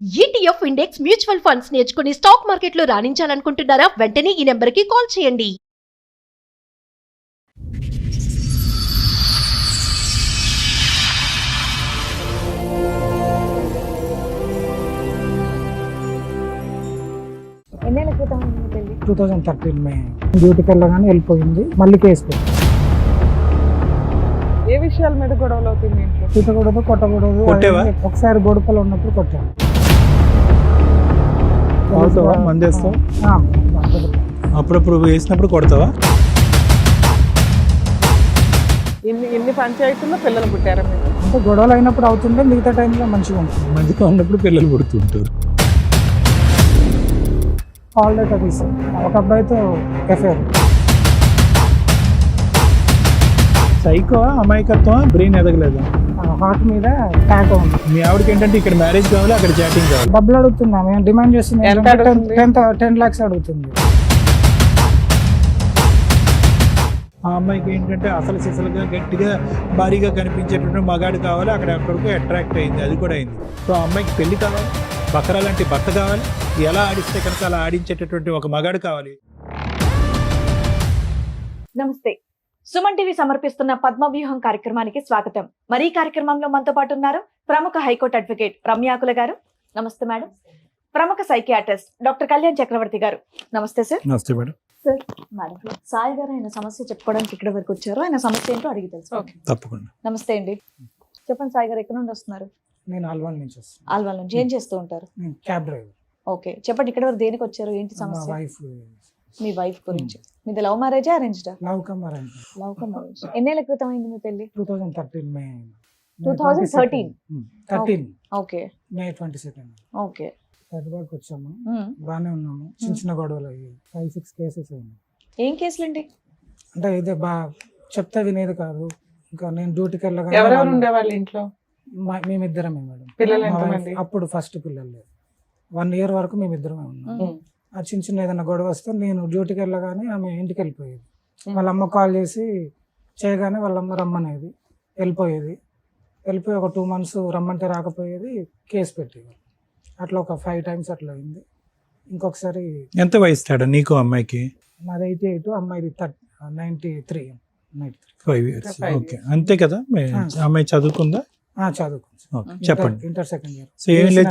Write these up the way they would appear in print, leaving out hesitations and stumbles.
ETF index mutual funds నేర్చుకుని stock మార్కెట్లో రాణించాలనుకుంటున్నారా? వెంటనే ఈ నెంబర్కి కాల్ చేయండి. ఎన్నేళ్ల క్రితం పెళ్లి? 2013 మే డ్యూటీకి వెళ్ళగానే వెళ్ళిపోయింది. మళ్ళీ కేసు పెట్టి ఏ విషయాల మీద గొడవలు అవుతుంది ఇంట్లో? తిట్టకూడదు, కొట్టకూడదు. కొట్టేవా? ఒకసారి గొడవలు ఉన్నప్పుడు కొట్టాను. తాగుతావా? మందేస్తావా? ఆ, అప్పుడప్పుడు వేసినప్పుడు కొడతావా? ఇన్ని పంచాయతీల్లో పిల్లలు పుట్టారా మీరు? అంటే గొడవలు అయినప్పుడు అవుతుంటే మిగతా టైంలో మంచిగా ఉంటుంది. మందిగా ఉన్నప్పుడు పిల్లలు పుడుతుంటారు. హాలిడే తీసాను. ఒక అబ్బాయితో ఎఫ్ఐఆర్. సైకో, అమాయకత్వం, బ్రెయిన్ ఎదగలేదు. హార్ట్ మీద ట్యాక్ ఉంది. మీ ఆవిడకి ఏంటంటే ఇక్కడ మ్యారేజ్ కావాలి, అక్కడ చాటింగ్ కావాలి. డబ్బులు అడుగుతున్నా, మేము డిమాండ్ చేస్తుంది ఎంత అడుగుతుంది? 10 lakhs అడుగుతుంది. ఆ అమ్మాయికి ఏంటంటే అసలు సిసలుగా గట్టిగా భారీగా కనిపించేటటువంటి మగాడు కావాలి, అక్కడికి అట్రాక్ట్ అయింది. అది కూడా అయింది. సో ఆ అమ్మాయికి పెళ్లి కావాలి, బకరా లాంటి భర్త కావాలి, ఎలా ఆడిస్తే కనుక అలా ఆడించేటటువంటి ఒక మగాడు కావాలి. నమస్తే. సుమన్ టీవీ సమర్పిస్తున్న పద్మవ్యూహం కార్యక్రమానికి స్వాగతం. మరి ఈ కార్యక్రమంలో మనతో పాటు ఉన్నారు ప్రముఖ హైకోర్టు అడ్వకేట్ రమ్యాకుల గారు. నమస్తే మేడం. ప్రముఖ సైకియాట్రిస్ట్ డాక్టర్ కళ్యాణ్ చక్రవర్తి గారు. నమస్తే సార్. నమస్తే మేడం. సార్, మేడం సాయి గారు ఆయన సమస్య చెప్పుకోవడానికి ఇక్కడ వరకు వచ్చారు. ఆయన సమస్య ఏంటో అడిగి తెలుసు. తప్పకుండా. నమస్తే అండి. చెప్పండి సాయి గారు, ఎక్కడ నుండి వస్తున్నారు? నేను ఆల్వాల్ నుంచి వస్తాను. ఆల్వాల్ నుంచి. ఏం చేస్తూ ఉంటారు? నేను క్యాబ్ డ్రైవర్. ఓకే, చెప్పండి ఇక్కడ వరకు దేనికి వచ్చారు, ఏంటి మా సమస్య? వైఫ్ మీ వైఫ్ గురించి. మీది లవ్ మ్యారేజా, అరేంజ్డా? Love come arrange. Love come arrange. ఎన్నేళ్ల క్రితం అయింది మీ పెళ్లి? 2013 మే 2013. 13 ఓకే మే 22 ఓకే. హైదరాబాద్కి వచ్చాము. బాగానే ఉన్నాము. చిన్న గొడవలు అయ్యి 5-6 కేసెస్ అయింది. ఏం కేసులండి? అంటే ఇదే చెప్తే వినేది కాదు. ఇంకా నేను డ్యూటీకి ఎవరెవరు వెళ్ళగా ఉండేవాళ్ళు ఇంట్లో? మేమిద్దరమే మేడం. పిల్లలు మా ఎంతమంది? wife అప్పుడు ఫస్ట్ పిల్లలు లేదు. 1 year వరకు మేమిద్దరమే ఉన్నాం. ఆ చిన్న ఏదైనా గొడవ వస్తే నేను డ్యూటీకి వెళ్ళగానే ఆమె ఇంటికి వెళ్ళిపోయేది. వాళ్ళ అమ్మ కాల్ చేసి చేయగానే వాళ్ళ అమ్మ రమ్మనేది, వెళ్ళిపోయేది. వెళ్ళిపోయి ఒక 2 months రమ్మంటే రాకపోయేది, కేసు పెట్టేది. అట్లా ఒక 5 times అట్లా అయింది. ఇంకొకసారి ఎంత వయసు తేడా నీకు అమ్మాయికి? మాది 88, అమ్మాయిది 93. 5 years. ఓకే, అంతే కదా. అమ్మాయి చదువుకుందా? చదువుకుంది. ఓకే, చెప్పండి. Inter second year. సో ఏం లేదు,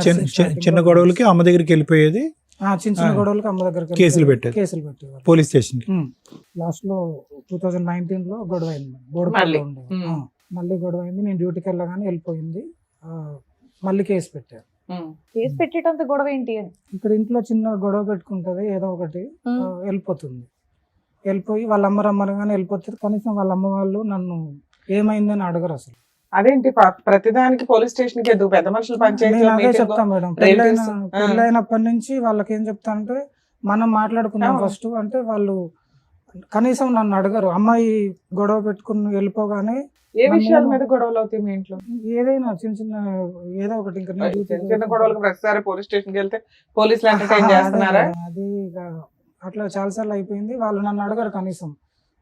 చిన్న గొడవలకి అమ్మ దగ్గరికి వెళ్ళిపోయేది, చిన్న గొడవలకి అమ్మ దగ్గర కేసులు పెట్టేది. పోలీస్ స్టేషన్ కి. లాస్ట్ లో 2019 లో గొడవ అయింది. బోర్డుపల్లిలో ఉండేది. మళ్ళీ గొడవ అయింది. నేను డ్యూటీకి వెళ్ళగానే వెళ్ళిపోయింది. మళ్ళీ కేసు పెట్టారు. కేసు పెట్టేటంత గొడవ ఏంటి అని? ఇక్కడ ఇంట్లో చిన్న గొడవ పెట్టుకుంటది, ఏదో ఒకటి వెళ్ళిపోతుంది. వెళ్ళిపోయి వాళ్ళ అమ్మ రమ్మనగానే వెళ్ళిపోతుంది. కనీసం వాళ్ళ అమ్మ వాళ్ళు నన్ను ఏమైందని అడగరు అసలు. అదేంటి ప్రతిదానికి పోలీస్ స్టేషన్ కి ఎందుకు? పెద్ద మనుషులు నేను అదే పంచాయతీ చెప్తా మేడం. పెళ్ళైనప్పటి నుంచి వాళ్ళకి ఏం చెప్తా అంటే, మనం మాట్లాడుకుందాం ఫస్ట్ అంటే, వాళ్ళు కనీసం నన్ను అడగరు. అమ్మాయి గొడవ పెట్టుకుని వెళ్ళిపోగానే ఏ విషయాల మీద గొడవలు అవుతాయి మీ ఇంట్లో? ఏదైనా చిన్న ఏదో ఒకటి. ఇంకా నేను చిన్న చిన్న గొడవలకు ప్రతిసారి పోలీస్ స్టేషన్ కి వెళ్తే పోలీసులు ఎంటర్టైన్ చేస్తున్నారా? అది ఇక అట్లా చాలాసార్లు అయిపోయింది. వాళ్ళు నన్ను అడగరు, కనీసం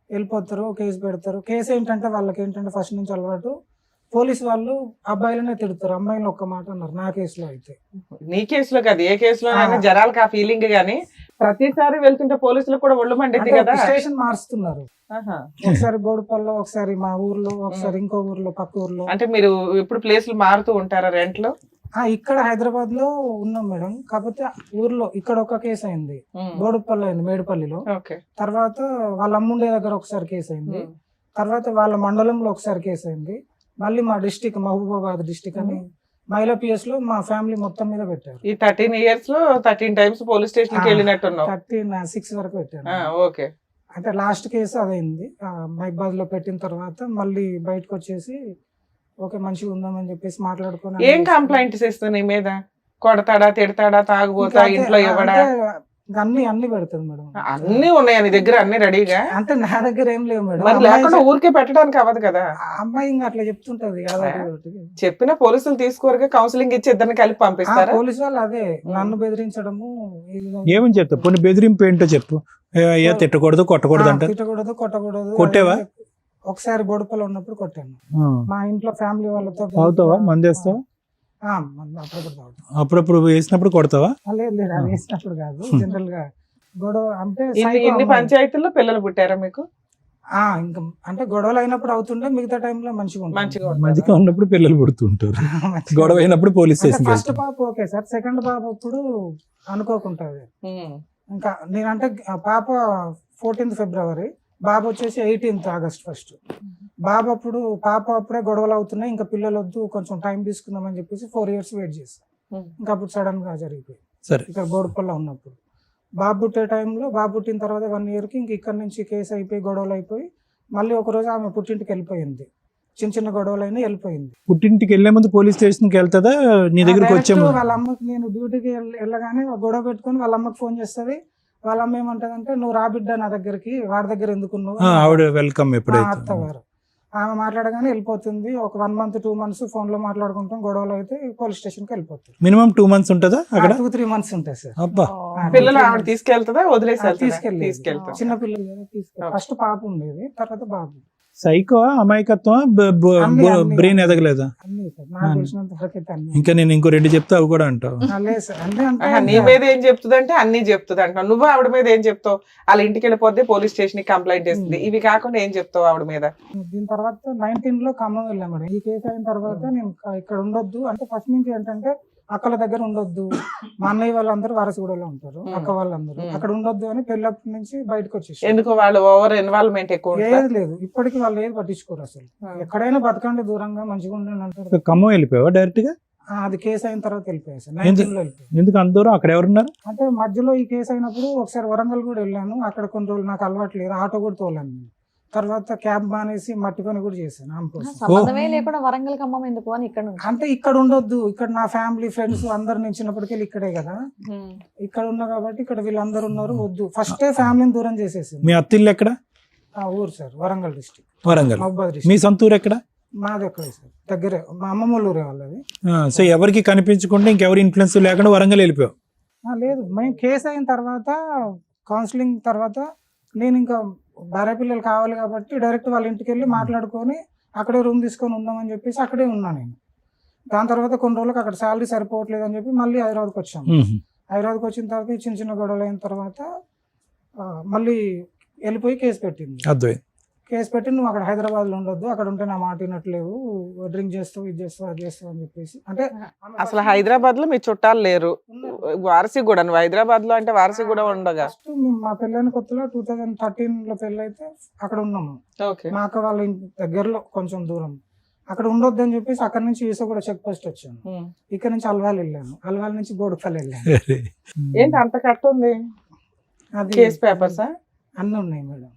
వెళ్ళిపోతారు, కేసు పెడతారు. కేసు ఏంటంటే వాళ్ళకి ఏంటంటే ఫస్ట్ నుంచి అలవాటు, పోలీసు వాళ్ళు అబ్బాయిలనే తిడతారు, అమ్మాయిలు ఒక్క మాట అన్నారు. నా కేసులో అయితే. నీ కేసులో కాదు, ఏ కేసులో జనాలకు ఆ ఫీలింగ్ గానీ ప్రతిసారి వెళ్తుంటే పోలీసులకు కూడా ఒళ్ళు మండిద్ది కదా. స్టేషన్ మారుస్తున్నారు. ఒకసారి బోడుపల్లో, ఒకసారి మా ఊర్లో, ఒకసారి ఇంకో ఊర్లో, పక్క ఊర్లో. అంటే మీరు ఇప్పుడు ప్లేసులు మారుతూ ఉంటారా రెంట్ లో? ఇక్కడ హైదరాబాద్ లో ఉన్నాం మేడం. కాకపోతే ఊర్లో ఇక్కడ ఒక కేసు అయింది, బోడుపల్లి అయింది, మేడిపల్లిలో. తర్వాత వాళ్ళ అమ్ముండే దగ్గర ఒకసారి కేసు అయింది. తర్వాత వాళ్ళ మండలంలో ఒకసారి కేసు అయింది. మళ్ళీ మా డిస్టిక్ మహబూబాబాద్ డిస్టిక్ అని మహిళా పిఎస్ లో మా ఫ్యామిలీ మొత్తం మీద పెట్టారు. ఈ 13 years లో 13 times పోలీస్ స్టేషన్ కి వెళ్ళినట్టున్నావు. 36 వరకు పెట్టారు. ఓకే. అంటే లాస్ట్ కేసు అదైంది. మహిబాద్ లో పెట్టిన తర్వాత మళ్ళీ బయటకు వచ్చేసి ఓకే మంచిగా ఉందామని చెప్పేసి మాట్లాడుకుని. ఏం కంప్లైంట్స్ ఇస్తా నీ మీద? కొడతాడా, తిడతాడా, తాగుబోతా, ఇంట్లో ఇవ్వడా? అన్ని పెడతాడు మేడం. అన్ని ఉన్నాయా నీ దగ్గర? అన్ని రెడీగా? అంటే నా దగ్గర ఏం లేవు మేడం. మరి లేకుండా ఊరికే పెట్టడానికి అవ్వదు కదా. అమ్మాయి ఇంకా అట్లా చెప్తుంటది. చెప్పిన పోలీసులు తీసుకోరుగా, కౌన్సిలింగ్ ఇచ్చి ఇద్దరిని కలిపి పంపిస్తారా? పోలీసు వాళ్ళు అదే నన్ను బెదిరించడము. ఏమని చెప్తా? కొన్ని బెదిరింపు ఏంటో చెప్పు. అయ్యా తిట్టకూడదు, కొట్టకూడదు అంటే? తిట్టకూడదు, కొట్టకూడదు. కొట్టేవా? ఒకసారి బోడుపల్లి ఉన్నప్పుడు కొట్టాను. మా ఇంట్లో ఫ్యామిలీ వాళ్ళతో. తాగుతావా? మందేస్తావా? అప్పుడప్పుడు తాగుతాం. అప్పుడప్పుడు వేసినప్పుడు కొడతావా? లేదు లేదు, అది వేసినప్పుడు కాదు, జనరల్ గా గొడవ అంటే ఇన్ని పంచాయతీల్లో పిల్లలు పుట్టారా మీకు? ఇంకా అంటే గొడవలు అయినప్పుడు అవుతుంటే మిగతా టైంలో మంచిగా ఉంటుంది. మంచిగా ఉన్నప్పుడు పిల్లలు పుడుతుంటారు, గొడవ అయినప్పుడు పోలీస్ స్టేషన్. ఫస్ట్ పాప ఓకే సార్, సెకండ్ పాప అప్పుడు అనుకోకుంటది. ఇంకా నేనంటే పాప 14th ఫిబ్రవరి, బాబు వచ్చేసి 18th ఆగస్ట్ 1. బాబు అప్పుడు పాప అప్పుడే గొడవలు అవుతున్నాయి, ఇంకా పిల్లలు వద్దు కొంచెం టైం తీసుకుందామని చెప్పేసి 4 years వెయిట్ చేస్తాను. ఇంకా అప్పుడు సడన్ గా జరిగిపోయింది. సరే, ఇక్కడ గోడపల్ల ఉన్నప్పుడు బాబు పుట్టే టైంలో, బాబు పుట్టిన తర్వాత 1 yearకి ఇంక ఇక్కడ నుంచి కేసు అయిపోయి గొడవలు అయిపోయి మళ్ళీ ఒకరోజు ఆమె పుట్టింటికి వెళ్ళిపోయింది. చిన్న చిన్న గొడవలు అయినా వెళ్ళిపోయింది. పుట్టింటికి వెళ్లే ముందు పోలీస్ స్టేషన్ కి వెళ్తుందా నీ దగ్గరకు వచ్చే ముందు? వాళ్ళ అమ్మకి నేను డ్యూటీకి వెళ్ళగానే గొడవ పెట్టుకుని వాళ్ళ అమ్మకి ఫోన్ చేస్తుంది. వాళ్ళ అమ్మ ఏమంటదంటే, నువ్వు రా బిడ్డ నా దగ్గరికి, వాడి దగ్గర ఎందుకున్నావు, ఆవిడ వెల్కమ్ ఎప్పుడైతే అత్తగారు ఆమె మాట్లాడగానే వెళ్ళిపోతుంది. ఒక 1 month 2 months ఫోన్ లో మాట్లాడుకుంటాం, గొడవలు అయితే పోలీస్ స్టేషన్ కి వెళ్ళిపోతారు. మినిమం 2 months ఉంటుందా అక్కడ? 2-3 months ఉంటాయి సార్. అబ్బా, పిల్లలు ఆవిడ తీసుకెళ్తుందా వదిలేసి తీసుకెళ్ళి చిన్న పిల్లలు తీసుకెళ్ళి, ఫస్ట్ పాప ఉండేది, తర్వాత బాబు. సైకో, అమాయకత్వం, బ్రెయిన్ ఎదగలేదా? అన్ని సార్ నాకు తెలిసినంత వరకు అయితే అన్ని. ఇంకా నేను ఇంకో 2 చెప్తే అవి కూడా అంటావు. లేదు సార్, అంటే నీ మీద ఏం చెప్తుంది అంటే అన్ని చెప్తుంది అంటున్నావు. నువ్వు ఆవిడ మీద ఏం చెప్తావు? వాళ్ళ ఇంటికి వెళ్ళిపోతే పోలీస్ స్టేషన్ కి కంప్లైంట్ చేస్తుంది. ఇవి కాకుండా ఏం చెప్తావు ఆవిడ మీద? దీని తర్వాత 19 లో ఖమ్మం వెళ్ళాం మేడం. ఈ కేసు అయిన తర్వాత నేను ఇక్కడ ఉండొద్దు అంటే, ఫస్ట్ నుంచి ఏంటంటే అక్కల దగ్గర ఉండొద్దు, మా అన్నయ్య వాళ్ళందరూ వారసుగూడలో ఉంటారు, అక్క వాళ్ళందరూ అక్కడ ఉండొద్దు అని పెళ్ళప్పటి నుంచి బయటకు వచ్చేసి. ఎందుకు వాళ్ళు ఓవర్ ఇన్వాల్వ్మెంట్ ఎక్కువ? ఏది లేదు, ఇప్పటికి వాళ్ళు ఏది పట్టించుకోరు అసలు. ఎక్కడైనా బతకండి దూరంగా, మంచిగా ఉండండి అంటారు. ఖమ్మం వెళ్ళిపోయావా డైరెక్ట్ గా? అది కేసు అయిన తర్వాత వెళ్ళిపోయాయి సార్. 19 లో వెళ్ళిపోయాయి. ఎందుకు అంత దూరం? అక్కడ ఎవరున్నారు? అంటే మధ్యలో ఈ కేసు అయినప్పుడు ఒకసారి వరంగల్ కూడా వెళ్ళాను. అక్కడ కొన్ని రోజులు నాకు అలవాటు లేదు, ఆటో కూడా తోలాను నేను. తర్వాత క్యాబ్ మానేసి మట్టి పని కూడా చేశాను. సంబంధమే లేకుండా వరంగల్ ఖమ్మం ఎందుకు అని ఇక్కడ నుంచి. అంటే ఇక్కడ ఉండొద్దు, ఇక్కడ నా ఫ్యామిలీ ఫ్రెండ్స్ అందరు నుంచి చిన్నప్పటికెళ్ళి ఇక్కడే కదా, ఇక్కడ ఉన్నా కాబట్టి ఇక్కడ వీళ్ళందరూ ఉన్నారు, వద్దు ఫస్ట్ ఫ్యామిలీని దూరం చేసేసి. మీ అత్తిల్లు ఎక్కడ? ఊరు సార్ వరంగల్ డిస్ట్రిక్ట్. వరంగల్. మహబూబాద్ మీ డిస్ట్రిక్ట్. సొంత ఊరు ఎక్కడ? మాది ఎక్కడే సార్, దగ్గరే, మా అమ్మమ్మ ఊరే వాళ్ళది. సో ఎవరికి కనిపించకుండా, ఇంకెవరి ఇన్ఫ్లుయెన్స్ లేకుండా వరంగల్ వెళ్ళిపోయావు? లేదు, మేము కేసు అయిన తర్వాత కౌన్సిలింగ్ తర్వాత నేను ఇంకా భార్య పిల్లలు కావాలి కాబట్టి డైరెక్ట్ వాళ్ళ ఇంటికి వెళ్ళి మాట్లాడుకొని అక్కడే రూమ్ తీసుకొని ఉందామని చెప్పేసి అక్కడే ఉన్నా నేను. దాని తర్వాత కొన్ని రోజులకు అక్కడ శాలరీ సరిపోవట్లేదు అని చెప్పి మళ్ళీ హైదరాబాద్కి వచ్చాము. హైదరాబాద్కి వచ్చిన తర్వాత చిన్న చిన్న గొడవలు అయిన తర్వాత మళ్ళీ వెళ్ళిపోయి కేసు పెట్టింది. అర్థమైంది. కేసు పెట్టి, నువ్వు అక్కడ హైదరాబాద్ లో ఉండొద్దు, అక్కడ ఉంటే నా మాట వినట్లేవు, డ్రింక్ చేస్తావు, ఇది చేస్తావు, అది చేస్తావు అని చెప్పేసి. అంటే అసలు హైదరాబాద్ లో మీ చుట్టాలు లేరు, వారసిగూడ. నువ్వు హైదరాబాద్ లో అంటే వారసిగూడ ఉండగా? మా పెళ్ళైన కొత్తలో 2013 లో పెళ్ళి అయితే అక్కడ ఉన్నాము. మా అక్క వాళ్ళ ఇంటి దగ్గరలో కొంచెం దూరం. అక్కడ ఉండొద్దు అని చెప్పేసి అక్కడ నుంచి ఈసగూడ చెక్ పోస్ట్ వచ్చాను. ఇక్కడ నుంచి అల్వాల్ వెళ్ళాను, అల్వాల్ నుంచి బోడుపల్లి వెళ్ళాను. ఏంటి అంత కట్టుంది? అది కేస్ పేపర్స్ అన్నీ ఉన్నాయి మేడం.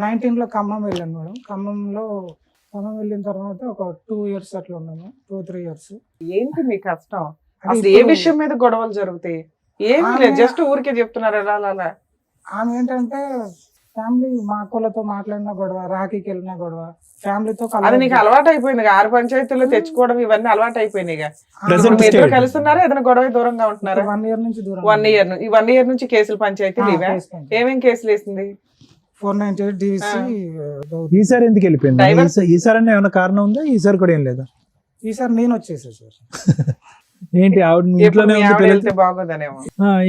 19 లో ఖమ్మం వెళ్ళాను మేడం. ఖమ్మం వెళ్ళిన తర్వాత ఒక 2 years అట్లా ఉన్నాము, 2-3 years. ఏంటి మీ కష్టం? అసలు ఏ విషయం మీద గొడవలు జరుగుతాయి? ఏమి లేదు, జస్ట్ ఊరికే చెప్తున్నారు అలా. ఆమె ఏంటంటే ఫ్యామిలీ, మా అక్కలతో మాట్లాడిన గొడవ, రాఖీకి వెళ్ళిన గొడవ, ఫ్యామిలీతో. అది నీకు అలవాటు అయిపోయింది, 6 పంచాయతీల్లో తెచ్చుకోవడం ఇవన్నీ అలవాటు అయిపోయినాయి. ఇద్దరు కలుస్తున్నారా, ఏదైనా గొడవ దూరంగా ఉంటున్నారా? 1 year నుంచి దూరం. 1 year. ఈ 1 year నుంచి కేసులు పంచాయతీలు ఇవే? ఏమేం కేసులు వేసింది? 498 DVC. ఈసారి ఎందుకు వెళ్ళిపోయింది? ఈసారి అన్న ఏమైనా కారణం ఉందా? ఈసారి కూడా ఏం లేదా? ఈసారి నేను వచ్చేసా సార్. ఏంటి ఆవిడ ఇంట్లోనే వెళ్తే బాగోదనేమో.